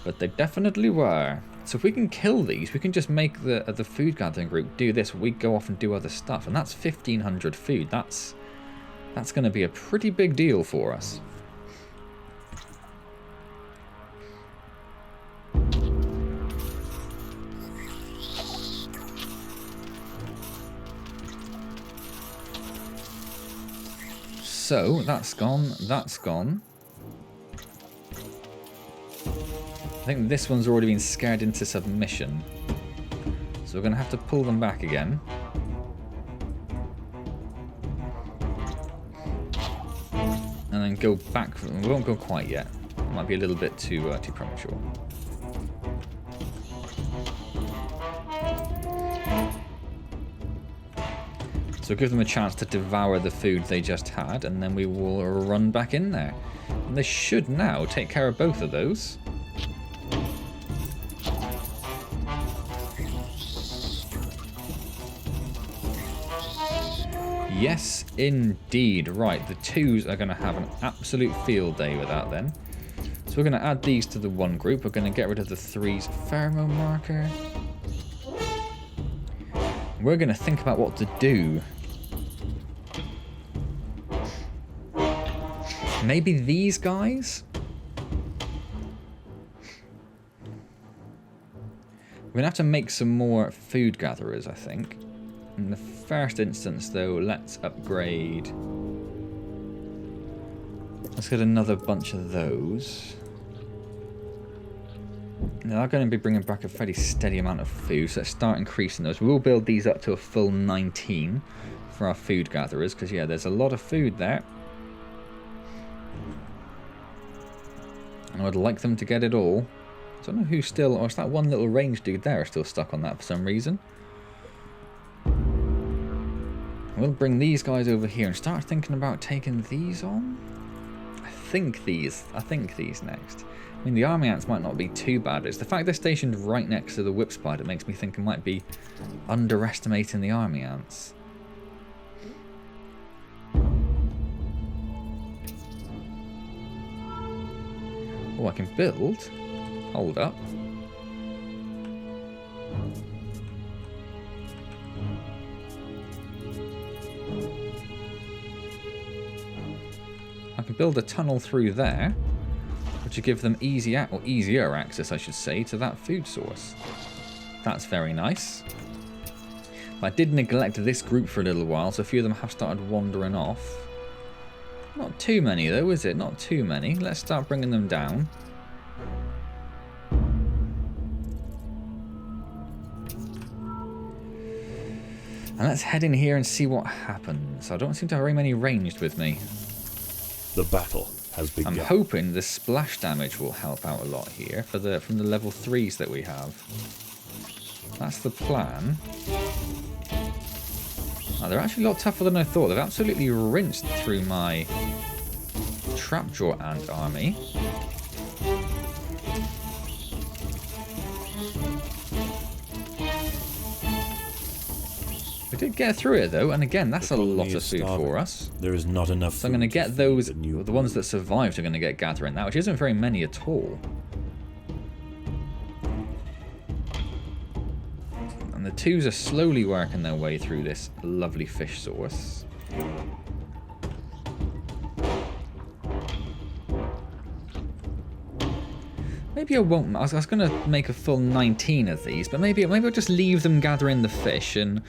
Speaker 1: But they definitely were. So if we can kill these, we can just make the food gathering group do this. We go off and do other stuff, and that's 1,500 food. That's going to be a pretty big deal for us. So that's gone. That's gone. I think this one's already been scared into submission. So we're going to have to pull them back again. And then go back. We won't go quite yet. It might be a little bit too premature. So give them a chance to devour the food they just had, and then we will run back in there. And they should now take care of both of those. Yes, indeed. Right, the 2s are going to have an absolute field day with that then. So we're going to add these to the 1 group. We're going to get rid of the 3's pheromone marker. We're going to think about what to do. Maybe these guys? We're going to have to make some more food gatherers, I think. In the first instance, though, let's upgrade. Let's get another bunch of those. Now, they're going to be bringing back a fairly steady amount of food, so let's start increasing those. We'll build these up to a full 19 for our food gatherers, because, yeah, there's a lot of food there. And I would like them to get it all. I don't know who's still... Or is that one little range dude there still stuck on that for some reason? We'll bring these guys over here and start thinking about taking these on. I think these next. I mean, the army ants might not be too bad. It's the fact they're stationed right next to the whip spider that makes me think I might be underestimating the army ants. Oh, I can build. Hold up. I can build a tunnel through there, which will give them easier access, I should say, to that food source. That's very nice. But I did neglect this group for a little while, so a few of them have started wandering off. Not too many, though, is it? Not too many. Let's start bringing them down. And let's head in here and see what happens. I don't seem to have very many ranged with me.
Speaker 2: The battle has begun.
Speaker 1: I'm hoping the splash damage will help out a lot here from the level 3s that we have. That's the plan. Oh, they're actually a lot tougher than I thought. They've absolutely rinsed through my Trapdoor ant army. We did get through it though, and again, that's a lot of food
Speaker 2: starving.
Speaker 1: for us.
Speaker 2: There is not enough
Speaker 1: So I'm going to get those, the ones that survived are going to get gathering that, which isn't very many at all. And the twos are slowly working their way through this lovely fish source. Maybe I won't. I was going to make a full 19 of these, but maybe I'll just leave them gathering the fish, and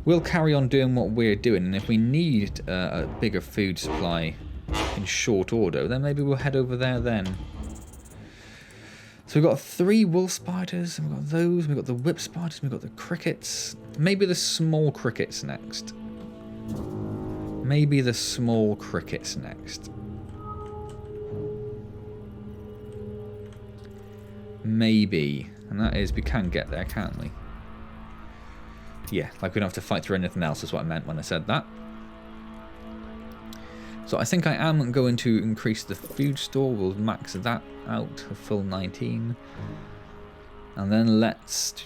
Speaker 1: we'll carry on doing what we're doing. And if we need a bigger food supply in short order, then maybe we'll head over there then. So we've got 3 wolf spiders, and we've got those, we've got the whip spiders, we've got the crickets. Maybe the small crickets next. Maybe the small crickets next. Maybe. And that is, we can get there, can't we? Yeah, like we don't have to fight through anything else is what I meant when I said that. So I think I am going to increase the food store. We'll max that out a full 19. And then let's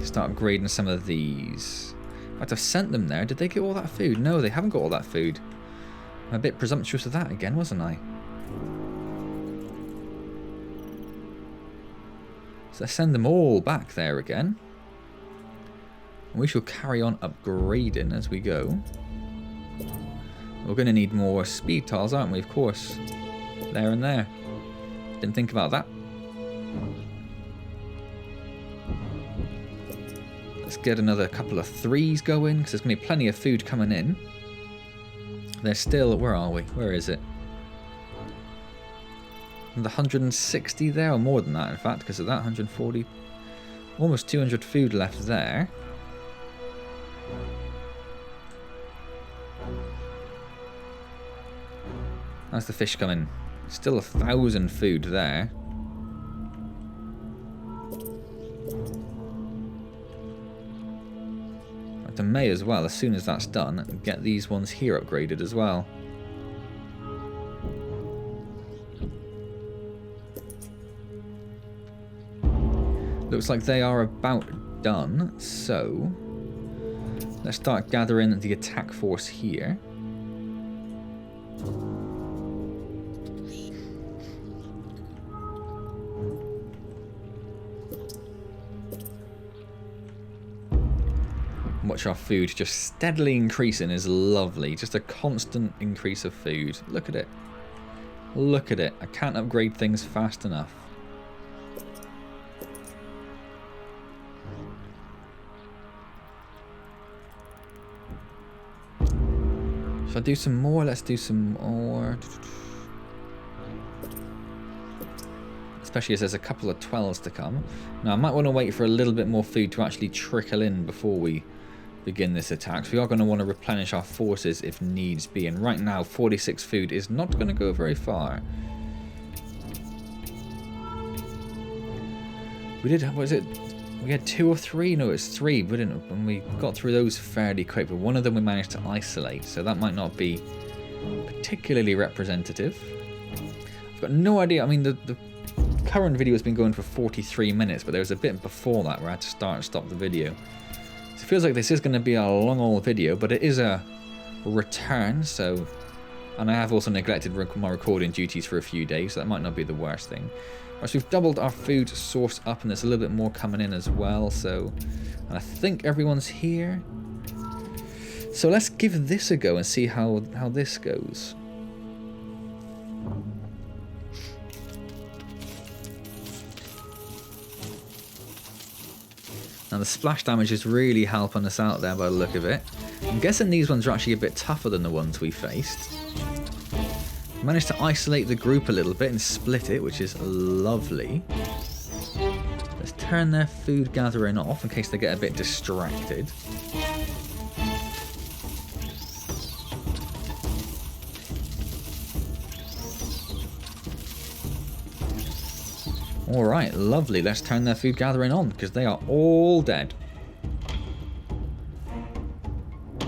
Speaker 1: start upgrading some of these. In fact, I've sent them there. Did they get all that food? No, they haven't got all that food. I'm a bit presumptuous of that again, wasn't I? So let's send them all back there again. And we shall carry on upgrading as we go. We're going to need more speed tiles, aren't we? Of course. There and there. Didn't think about that. Let's get another couple of 3s going, because there's going to be plenty of food coming in. There's still... Where are we? Where is it? The 160 there, or more than that in fact, because of that 140, almost 200 food left there. How's the fish coming? Still 1,000 food there. I may as well, as soon as that's done, get these ones here upgraded as well. Looks like they are about done, so let's start gathering the attack force here. Watch our food just steadily increasing is lovely. Just a constant increase of food. Look at it. Look at it. I can't upgrade things fast enough. Should I do some more? Let's do some more. Especially as there's a couple of 12s to come. Now I might want to wait for a little bit more food to actually trickle in before we begin this attack. So we are going to want to replenish our forces if needs be. And right now 46 food is not going to go very far. We did, what was it? We had 2 or 3? No, it's 3, and we got through those fairly quick, but one of them we managed to isolate, so that might not be particularly representative. I've got no idea. I mean, the current video has been going for 43 minutes, but there was a bit before that where I had to start and stop the video. So it feels like this is going to be a long old video, but it is a return, so... And I have also neglected my recording duties for a few days, so that might not be the worst thing. Right, so we've doubled our food source up, and there's a little bit more coming in as well, so... And I think everyone's here. So let's give this a go and see how this goes. Now the splash damage is really helping us out there by the look of it. I'm guessing these ones are actually a bit tougher than the ones we faced. Managed to isolate the group a little bit and split it, which is lovely. Let's turn their food gathering off in case they get a bit distracted. Alright, lovely. Let's turn their food gathering on because they are all dead.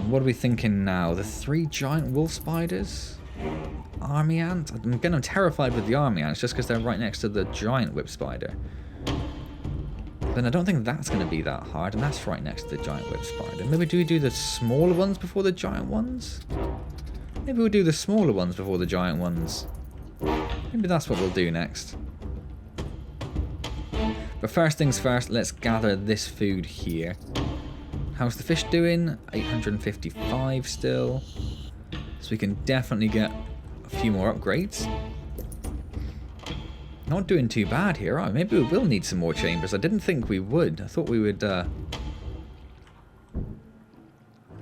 Speaker 1: What are we thinking now? The 3 giant wolf spiders? Army ants? Again, I'm terrified with the army ants just because they're right next to the giant whip spider. But I don't think that's going to be that hard, and that's right next to the giant web spider. Maybe do we do the smaller ones before the giant ones? Maybe we'll do the smaller ones before the giant ones. Maybe that's what we'll do next. But first things first, let's gather this food here. How's the fish doing? 855 still. So we can definitely get a few more upgrades. Not doing too bad here, right? Maybe we will need some more chambers. I didn't think we would. I thought we would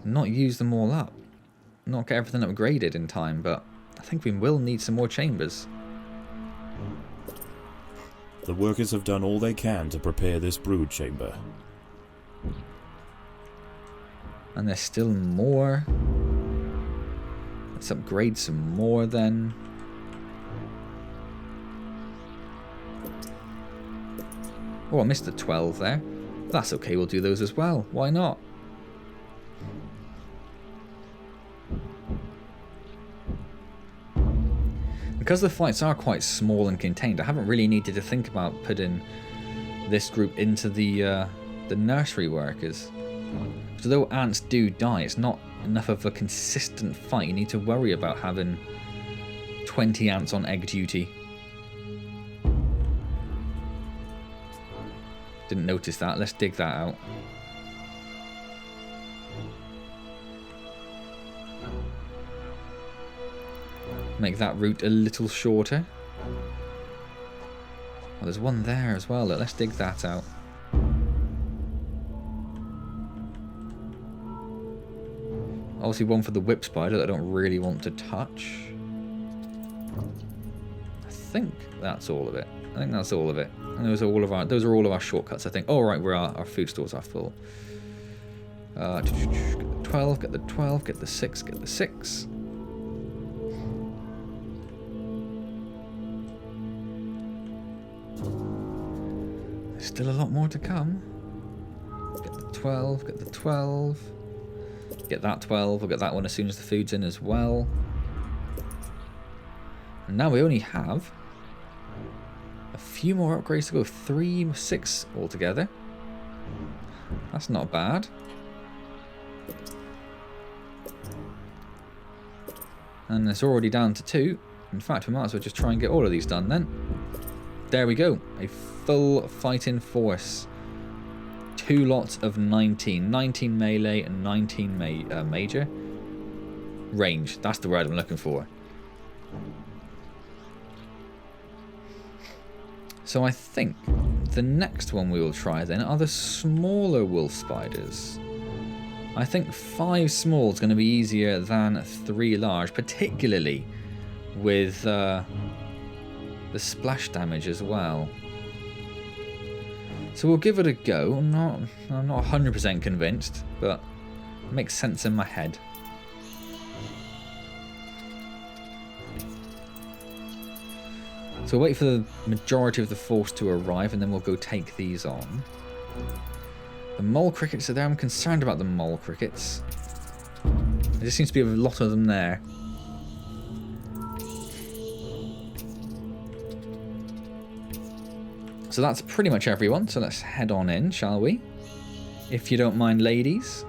Speaker 1: not use them all up. Not get everything upgraded in time, but I think we will need some more chambers.
Speaker 2: The workers have done all they can to prepare this brood chamber.
Speaker 1: And there's still more. Let's upgrade some more then. Oh, I missed the 12 there. That's okay, we'll do those as well. Why not? Because the fights are quite small and contained, I haven't really needed to think about putting this group into the nursery workers. So though ants do die, it's not enough of a consistent fight. You need to worry about having 20 ants on egg duty. Didn't notice that. Let's dig that out. Make that route a little shorter. Oh, there's one there as well. Let's dig that out. Obviously one for the whip spider that I don't really want to touch. I think that's all of it. I think that's all of it. And those are all of our shortcuts, I think. Oh right, our food stores are full. Get the 12, get the 12, get the 6, get the 6. There's still a lot more to come. Get the 12, get the 12. Get that 12, we'll get that one as soon as the food's in as well. And now we only have a few more upgrades to go. 3, 6 altogether. That's not bad. And it's already down to 2. In fact, we might as well just try and get all of these done then. There we go. A full fighting force. 2 lots of 19. 19 melee and 19 major. Range. That's the word I'm looking for. So I think the next one we will try then are the smaller wolf spiders. I think 5 small is going to be easier than 3 large, particularly with the splash damage as well. So we'll give it a go. I'm not 100% convinced, but it makes sense in my head. So we'll wait for the majority of the force to arrive, and then we'll go take these on. The mole crickets are there. I'm concerned about the mole crickets. There just seems to be a lot of them there. So that's pretty much everyone. So let's head on in, shall we? If you don't mind, ladies.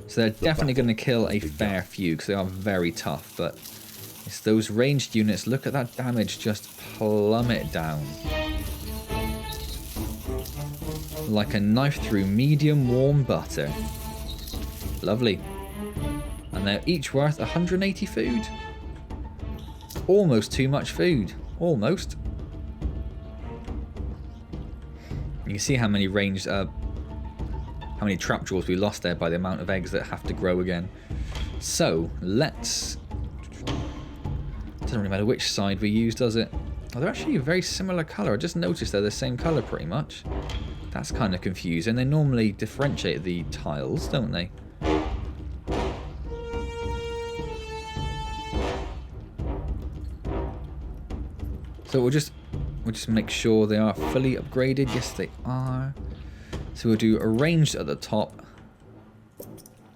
Speaker 1: So they're definitely going to kill a fair few because they are very tough, but it's those ranged units. Look at that damage just plummet down. Like a knife through medium warm butter. Lovely. And they're each worth 180 food. Almost too much food. Almost. You can see how many ranged, how many trapdoors we lost there by the amount of eggs that have to grow again. So let's. Doesn't really matter which side we use, does it? Oh, they're actually a very similar colour. I just noticed they're the same colour pretty much. That's kind of confusing. They normally differentiate the tiles, don't they? So we'll just make sure they are fully upgraded. Yes, they are. So we'll do arranged at the top,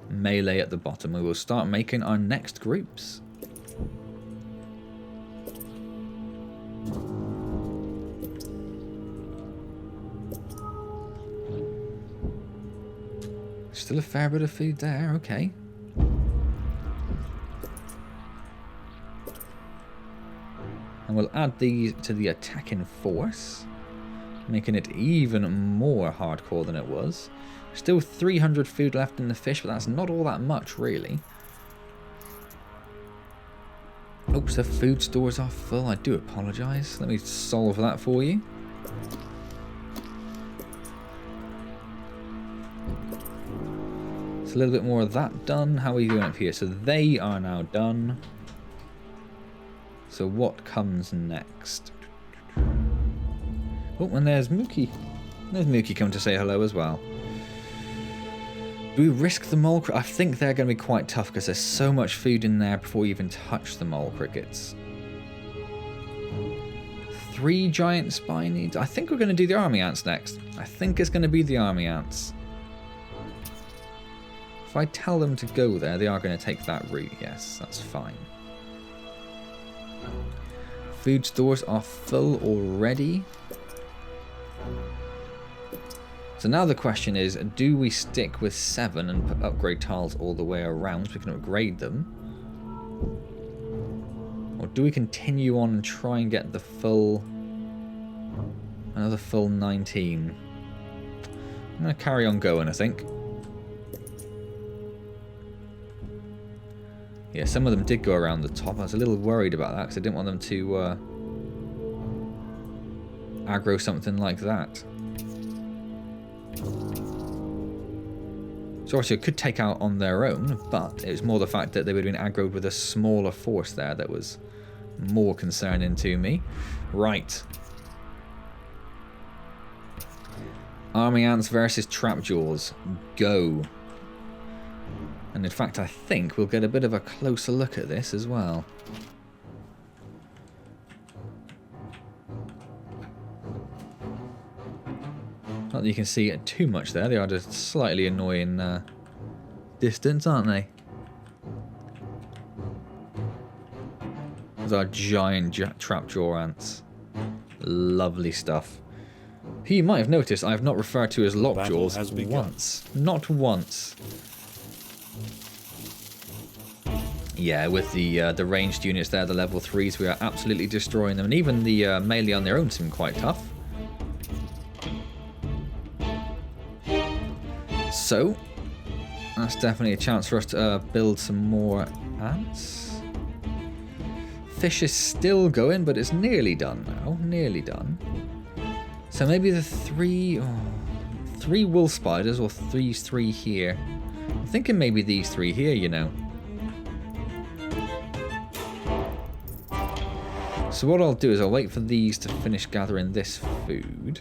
Speaker 1: melee at the bottom. We will start making our next groups. still a fair bit of food there, okay. And we'll add these to the attacking force, making it even more hardcore than it was. Still 300 food left in the fish, but that's not all that much, really. Oops, the food stores are full. I do apologise. Let me solve that for you. It's a little bit more of that done. How are we doing up here? So they are now done. So what comes next? Oh, and there's Mookie. There's Mookie come to say hello as well. Do we risk the mole crickets? I think they're going to be quite tough because there's so much food in there before we even touch the mole crickets. 3 giant spiny. I think we're going to do the army ants next. I think it's going to be the army ants. If I tell them to go there, they are going to take that route. Yes, that's fine. Food stores are full already. So now the question is, do we stick with 7 and put upgrade tiles all the way around so we can upgrade them? Or do we continue on and try and get the full... another full 19? I'm going to carry on going, I think. Yeah, some of them did go around the top. I was a little worried about that because I didn't want them to aggro something like that. So obviously it could take out on their own, but it was more the fact that they would have been aggroed with a smaller force there that was more concerning to me. Right. Army ants versus Trapdoors. Go. And in fact, I think we'll get a bit of a closer look at this as well. Not that you can see it too much there. They are just slightly annoying distance, aren't they? Those are giant trapjaw ants. Lovely stuff. Who you might have noticed I have not referred to as lockjaws once. Not once. Yeah, with the ranged units there, the level 3s, we are absolutely destroying them. And even the melee on their own seem quite tough. So, that's definitely a chance for us to build some more ants. Fish is still going, but it's nearly done now. Nearly done. So maybe the 3 wolf spiders, or these 3 here. I'm thinking maybe these 3 here, you know. So what I'll do is I'll wait for these to finish gathering this food.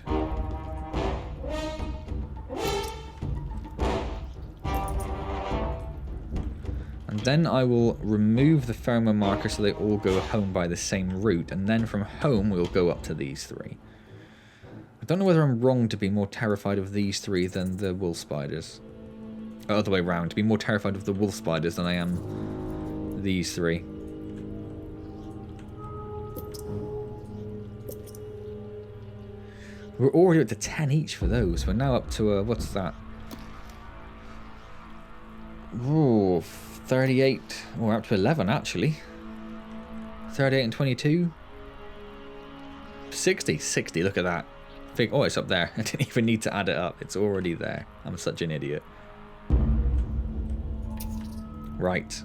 Speaker 1: And then I will remove the pheromone marker so they all go home by the same route. And then from home we'll go up to these 3. I don't know whether I'm wrong to be more terrified of these 3 than the wolf spiders. Other way around, to be more terrified of the wolf spiders than I am these 3. We're already up to 10 each for those. We're now up to, what's that? Ooh, 38. Or up to 11, actually. 38 and 22. 60. 60, look at that. Oh, it's up there. I didn't even need to add it up. It's already there. I'm such an idiot. Right.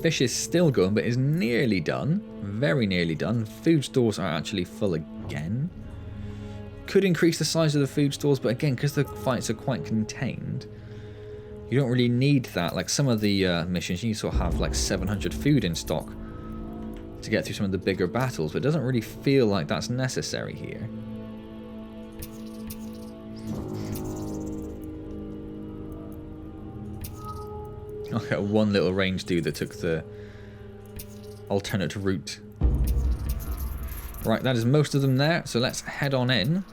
Speaker 1: Fish is still going, but is nearly done. Very nearly done. Food stores are actually full again. Could increase the size of the food stores, but again, because the fights are quite contained, you don't really need that. Like some of the missions, you sort of have like 700 food in stock to get through some of the bigger battles, but it doesn't really feel like that's necessary here. Okay, one little range dude that took the alternate route. Right, that is most of them there, so let's head on in.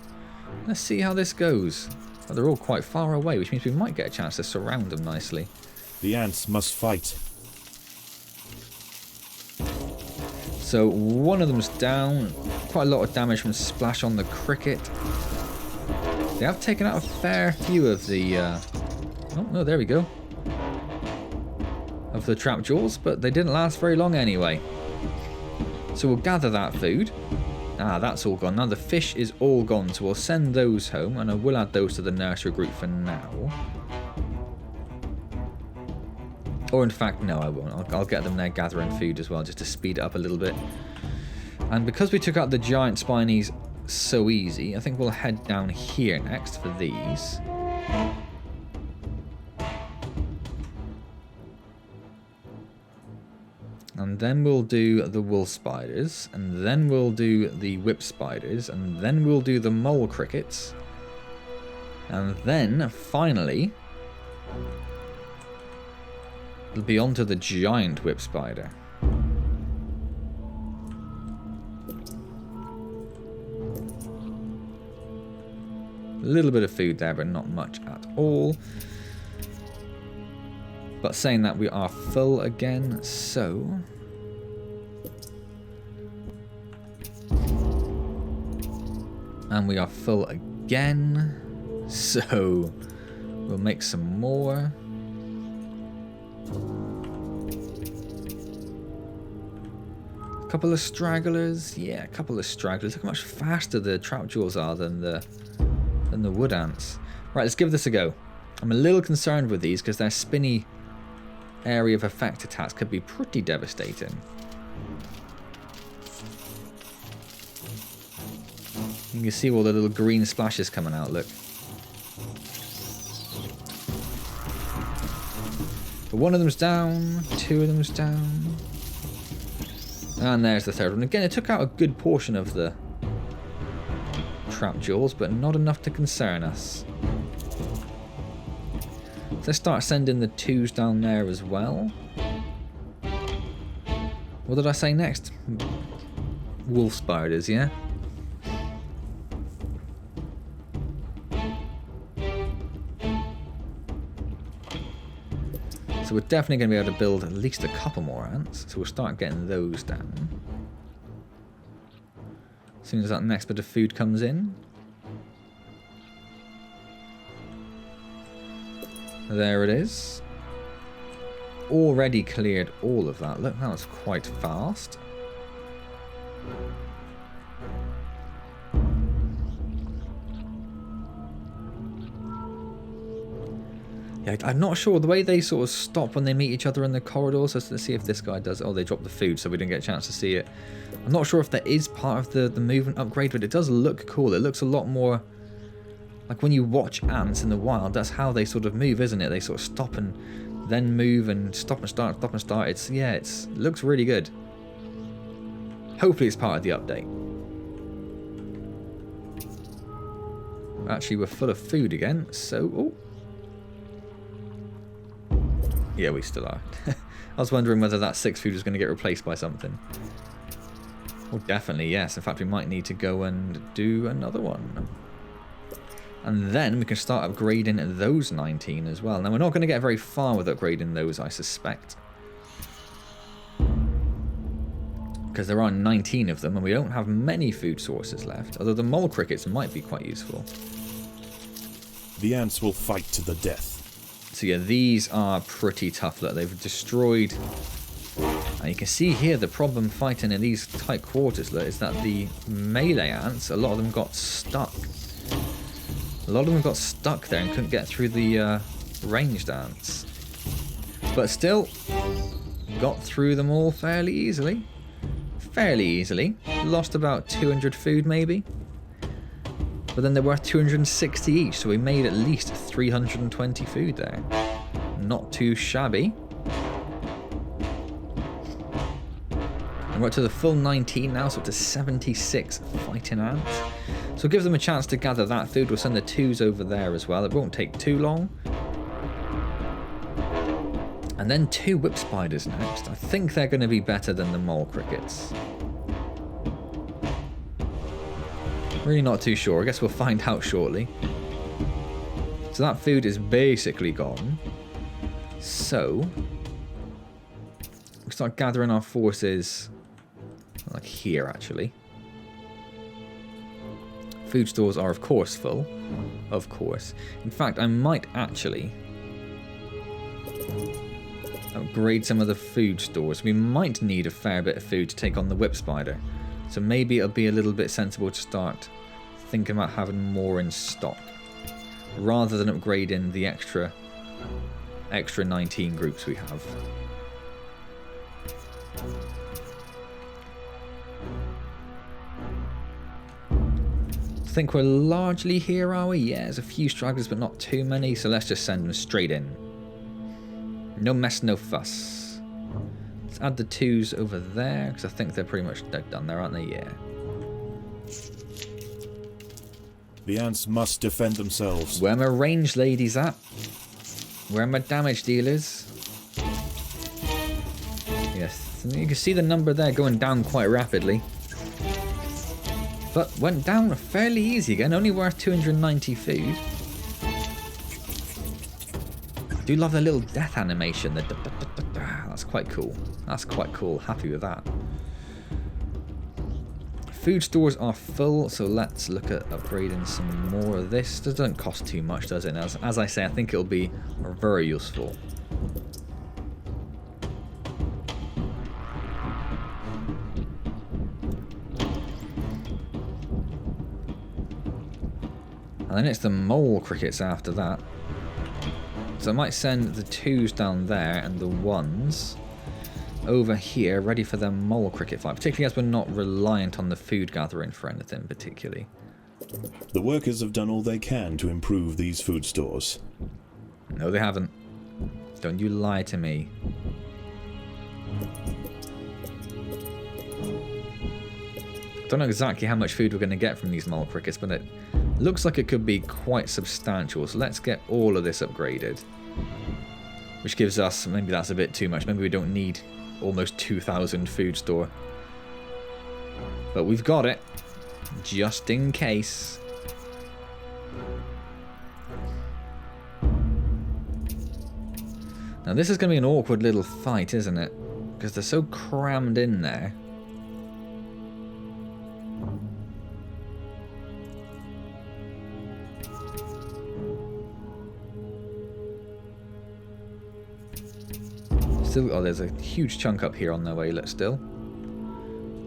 Speaker 1: Let's see how this goes. Well, they're all quite far away, which means we might get a chance to surround them nicely.
Speaker 2: The ants must fight.
Speaker 1: So one of them's down. Quite a lot of damage from Splash on the cricket. They have taken out a fair few of the Oh, there we go. Of the trapdoors, but they didn't last very long anyway. So we'll gather that food. Ah, that's all gone. Now the fish is all gone, so we'll send those home, and I will add those to the nursery group for now. Or in fact, no, I won't. I'll get them there gathering food as well, just to speed it up a little bit. And because we took out the giant spinies so easy, I think we'll head down here next for these. And then we'll do the wool spiders, and then we'll do the whip spiders, and then we'll do the mole crickets. And then, finally, it'll be onto the giant whip spider. A little bit of food there, but not much at all. But saying that, we are full again, so... And we are full again, so we'll make some more. A couple of stragglers, yeah, a couple of stragglers. Look how much faster the trapdoors are than the wood ants. Right, let's give this a go. I'm a little concerned with these because their spinny area of effect attacks could be pretty devastating. You can see all the little green splashes coming out, look. But one of them's down, two of them's down. And there's the third one. Again, it took out a good portion of the trapdoors, but not enough to concern us. So let's start sending the twos down there as well. What did I say next? Wolf spiders, yeah? So we're definitely going to be able to build at least a couple more ants. So we'll start getting those down. As soon as that next bit of food comes in. There it is. Already cleared all of that. Look, that was quite fast. Yeah, I'm not sure. The way they sort of stop when they meet each other in the corridors. So let's see if this guy does. Oh, they dropped the food, so we didn't get a chance to see it. I'm not sure if that is part of the movement upgrade, but it does look cool. It looks a lot more like when you watch ants in the wild. That's how they sort of move, isn't it? They sort of stop and then move and stop and start, stop and start. It looks really good. Hopefully it's part of the update. Actually, we're full of food again, so... Oh. Yeah, we still are. I was wondering whether that 6 food was going to get replaced by something. Well, definitely, yes. In fact, we might need to go and do another one. And then we can start upgrading those 19 as well. Now, we're not going to get very far with upgrading those, I suspect. Because there are 19 of them, and we don't have many food sources left. Although the mole crickets might be quite useful.
Speaker 2: The ants will fight to the death.
Speaker 1: So yeah, these are pretty tough. Look, they've destroyed... And you can see here the problem fighting in these tight quarters, look, is that the melee ants, a lot of them got stuck. A lot of them got stuck there and couldn't get through the ranged ants. But still, got through them all fairly easily. Fairly easily. Lost about 200 food maybe. But then they're worth 260 each, so we made at least 320 food there. Not too shabby. And we're up to the full 19 now, so up to 76 fighting ants. So give them a chance to gather that food. We'll send the twos over there as well. It won't take too long. And then 2 whip spiders next. I think they're going to be better than the mole crickets. Really not too sure. I guess we'll find out shortly. So that food is basically gone. So we start gathering our forces like here actually. Food stores are of course full. Of course. In fact, I might actually upgrade some of the food stores. We might need a fair bit of food to take on the whip spider. So maybe it'll be a little bit sensible to start thinking about having more in stock, rather than upgrading the extra 19 groups we have. I think we're largely here, are we? Yeah, there's a few stragglers, but not too many, so let's just send them straight in. No mess, no fuss. Let's add the 2s over there, because I think they're pretty much done there, aren't they? Yeah.
Speaker 2: The ants must defend themselves.
Speaker 1: Where my ranged ladies at? Where are my damage dealers? Yes, you can see the number there going down quite rapidly. But went down fairly easy again, only worth 290 food. Do love the little death animation. That's quite cool. That's quite cool. Happy with that. Food stores are full, so let's look at upgrading some more of this. This doesn't cost too much, does it? As I say, I think it'll be very useful. And then it's the mole crickets after that. So I might send the 2s down there and the 1s over here, ready for their mole cricket fight, particularly as we're not reliant on the food gathering for anything particularly.
Speaker 2: The workers have done all they can to improve these food stores.
Speaker 1: No, they haven't. Don't you lie to me. Don't know exactly how much food we're going to get from these mole crickets, but it looks like it could be quite substantial. So let's get all of this upgraded, which gives us, maybe that's a bit too much. Maybe we don't need almost 2,000 food store. But we've got it, just in case. Now this is going to be an awkward little fight, isn't it? Because they're so crammed in there. Oh, there's a huge chunk up here on their way, still.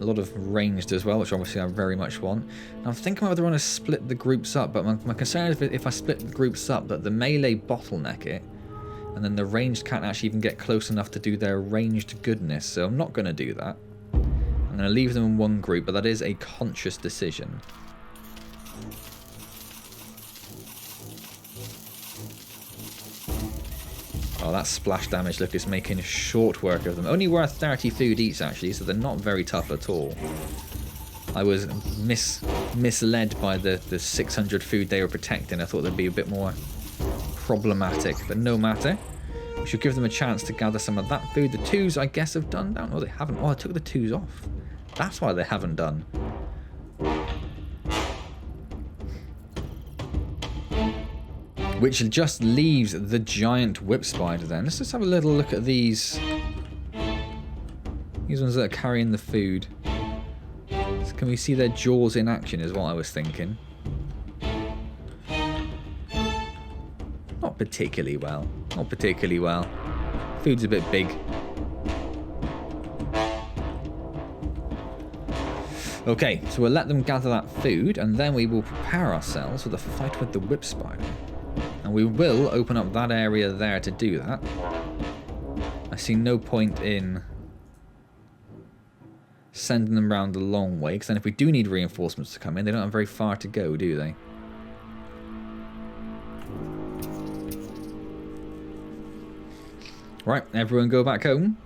Speaker 1: A lot of ranged as well, which obviously I very much want. Now I'm thinking whether I want to split the groups up, but my concern is if I split the groups up, that the melee bottleneck it, and then the ranged can't actually even get close enough to do their ranged goodness, so I'm not going to do that. I'm going to leave them in one group, but that is a conscious decision. Oh, that splash damage, look, is making short work of them. Only worth 30 food each, actually, so they're not very tough at all. I was misled by the 600 food they were protecting. I thought they'd be a bit more problematic, but no matter. We should give them a chance to gather some of that food. The 2s, I guess, have done down. Oh, they haven't. Oh, I took the 2s off. That's why they haven't done. Which just leaves the giant whip spider then. Let's just have a little look at these. These ones that are carrying the food. So can we see their jaws in action is what I was thinking. Not particularly well. Not particularly well. Food's a bit big. Okay, so we'll let them gather that food and then we will prepare ourselves for the fight with the whip spider. And we will open up that area there to do that. I see no point in sending them around a long way, because then if we do need reinforcements to come in, they don't have very far to go, do they? Right, everyone go back home.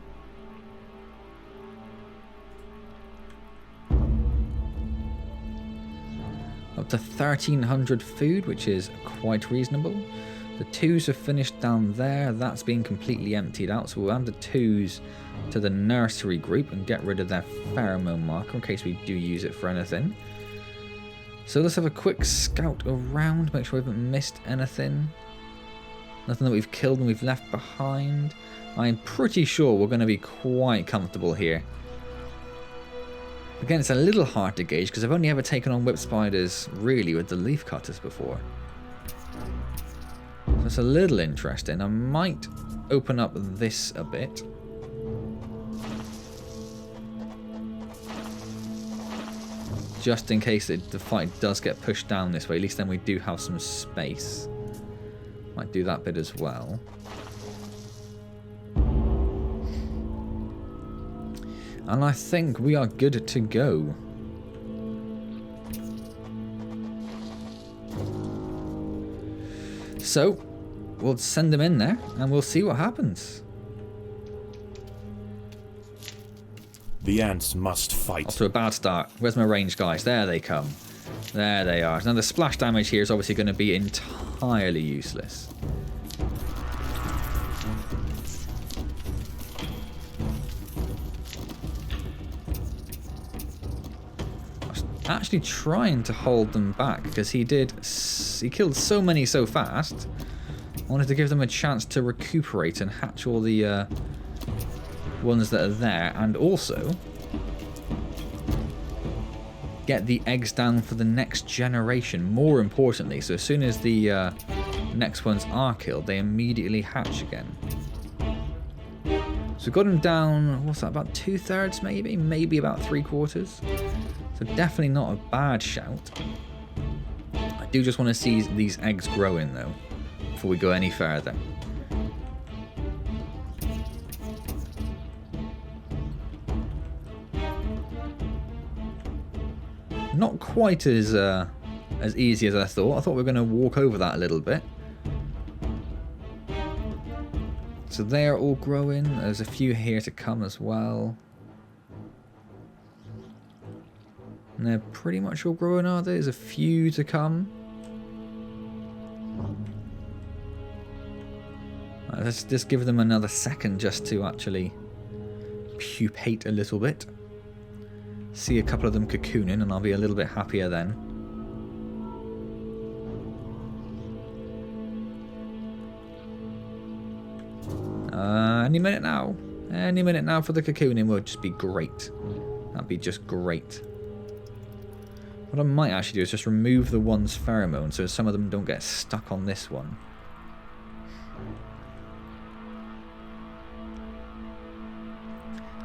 Speaker 1: Up to 1,300 food, which is quite reasonable. The 2s have finished down there. That's been completely emptied out. So we'll add the 2s to the nursery group and get rid of their pheromone marker in case we do use it for anything. So let's have a quick scout around, make sure we haven't missed anything. Nothing that we've killed and we've left behind. I'm pretty sure we're going to be quite comfortable here. Again, it's a little hard to gauge because I've only ever taken on whip spiders really with the leaf cutters before. So it's a little interesting. I might open up this a bit. Just in case the fight does get pushed down this way. At least then we do have some space. Might do that bit as well. And I think we are good to go. So, we'll send them in there and we'll see what happens.
Speaker 2: The ants must fight.
Speaker 1: Off to a bad start. Where's my range, guys? There they come. There they are. Now the splash damage here is obviously going to be entirely useless. I was actually trying to hold them back because he killed so many so fast. I wanted to give them a chance to recuperate and hatch all the ones that are there, and also get the eggs down for the next generation, more importantly. So as soon as the next ones are killed, they immediately hatch again. So we've got them down, what's that, about 2/3 maybe? Maybe about 3/4. So definitely not a bad shout. I do just want to see these eggs growing though, before we go any further. Not quite as easy as I thought. I thought we were going to walk over that a little bit. So they're all growing. There's a few here to come as well. And they're pretty much all growing, are there? There's a few to come. Let's just give them another second just to actually pupate a little bit. See a couple of them cocooning and I'll be a little bit happier then. Any minute now. Any minute now for the cocooning would just be great. That'd be just great. What I might actually do is just remove the one's pheromone so some of them don't get stuck on this one.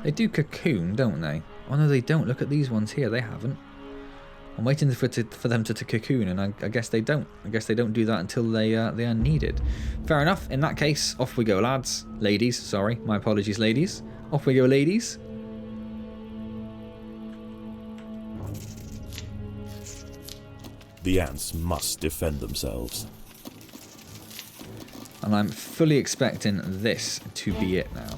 Speaker 1: They do cocoon, don't they? Oh no, they don't. Look at these ones here. They haven't. I'm waiting for them to cocoon, and I guess they don't. I guess they don't do that until they are needed. Fair enough. In that case, off we go, lads. Ladies, sorry. My apologies, ladies. Off we go, ladies.
Speaker 2: The ants must defend themselves.
Speaker 1: And I'm fully expecting this to be it now.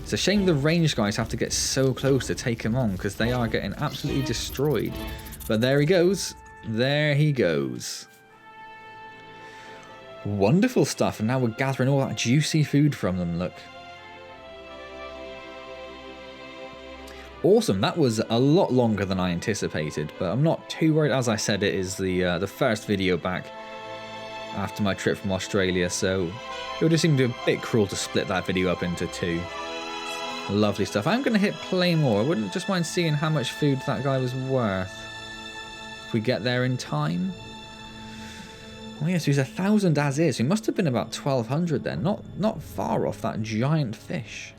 Speaker 1: It's a shame the range guys have to get so close to take him on because they are getting absolutely destroyed. But there he goes. There he goes. Wonderful stuff. And now we're gathering all that juicy food from them, look. Awesome. That was a lot longer than I anticipated, but I'm not too worried. As I said, it is the first video back after my trip from Australia, so it would just seem to be a bit cruel to split that video up into two. Lovely stuff. I'm going to hit play more. I wouldn't just mind seeing how much food that guy was worth. If we get there in time. Oh yes, he's 1,000 as is. He must have been about 1,200 then. Not far off that giant fish.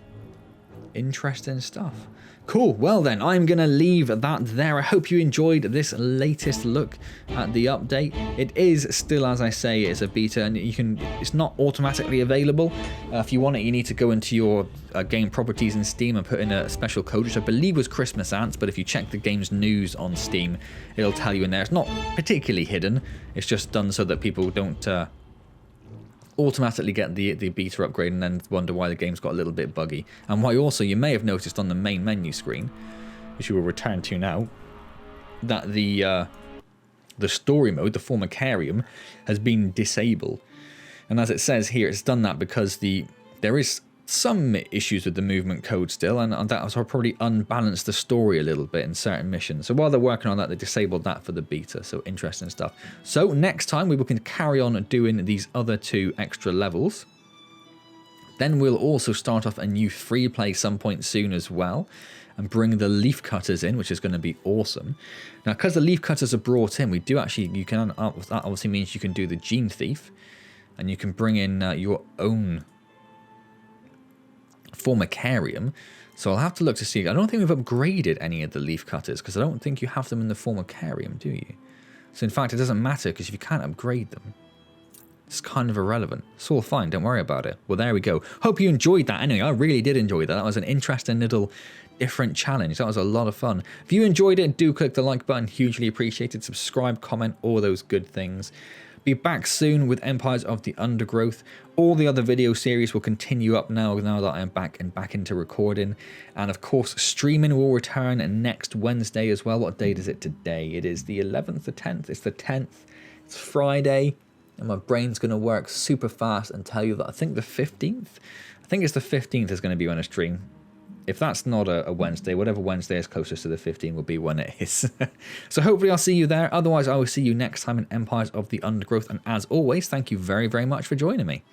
Speaker 1: Interesting stuff. Cool, well then, I'm going to leave that there. I hope you enjoyed this latest look at the update. It is still, as I say, it's a beta, and it's not automatically available. If you want it, you need to go into your game properties in Steam and put in a special code, which I believe was Christmas Antz, but if you check the game's news on Steam, it'll tell you in there. It's not particularly hidden, it's just done so that people don't automatically get the beta upgrade and then wonder why the game's got a little bit buggy. And why also you may have noticed on the main menu screen, which you will return to now, that the story mode, the Formicarium, has been disabled. And as it says here, it's done that because there is some issues with the movement code still, and that has probably unbalanced the story a little bit in certain missions. So while they're working on that, they disabled that for the beta, so interesting stuff. So next time we can carry on doing these other 2 extra levels. Then we'll also start off a new free play some point soon as well, and bring the leaf cutters in, which is going to be awesome. Now, because the leaf cutters are brought in, that obviously means you can do the gene thief, and you can bring in your own Formicarium. So I'll have to look to see. I don't think we've upgraded any of the leaf cutters because I don't think you have them in the Formicarium, do you? So in fact, it doesn't matter because if you can't upgrade them, it's kind of irrelevant. It's all fine. Don't worry about it. Well, there we go. Hope you enjoyed that. Anyway, I really did enjoy that. That was an interesting little different challenge. That was a lot of fun. If you enjoyed it, do click the like button. Hugely appreciated. Subscribe, comment, all those good things. Be back soon with Empires of the Undergrowth. All the other video series will continue up now that I'm back into recording. And of course, streaming will return next Wednesday as well. What date is it today? It is the 11th, the 10th. It's the 10th. It's Friday. And my brain's going to work super fast and tell you that I think the 15th? I think it's the 15th is going to be when I stream. If that's not a Wednesday, whatever Wednesday is closest to the 15th will be when it is. So hopefully I'll see you there. Otherwise, I will see you next time in Empires of the Undergrowth. And as always, thank you very, very much for joining me.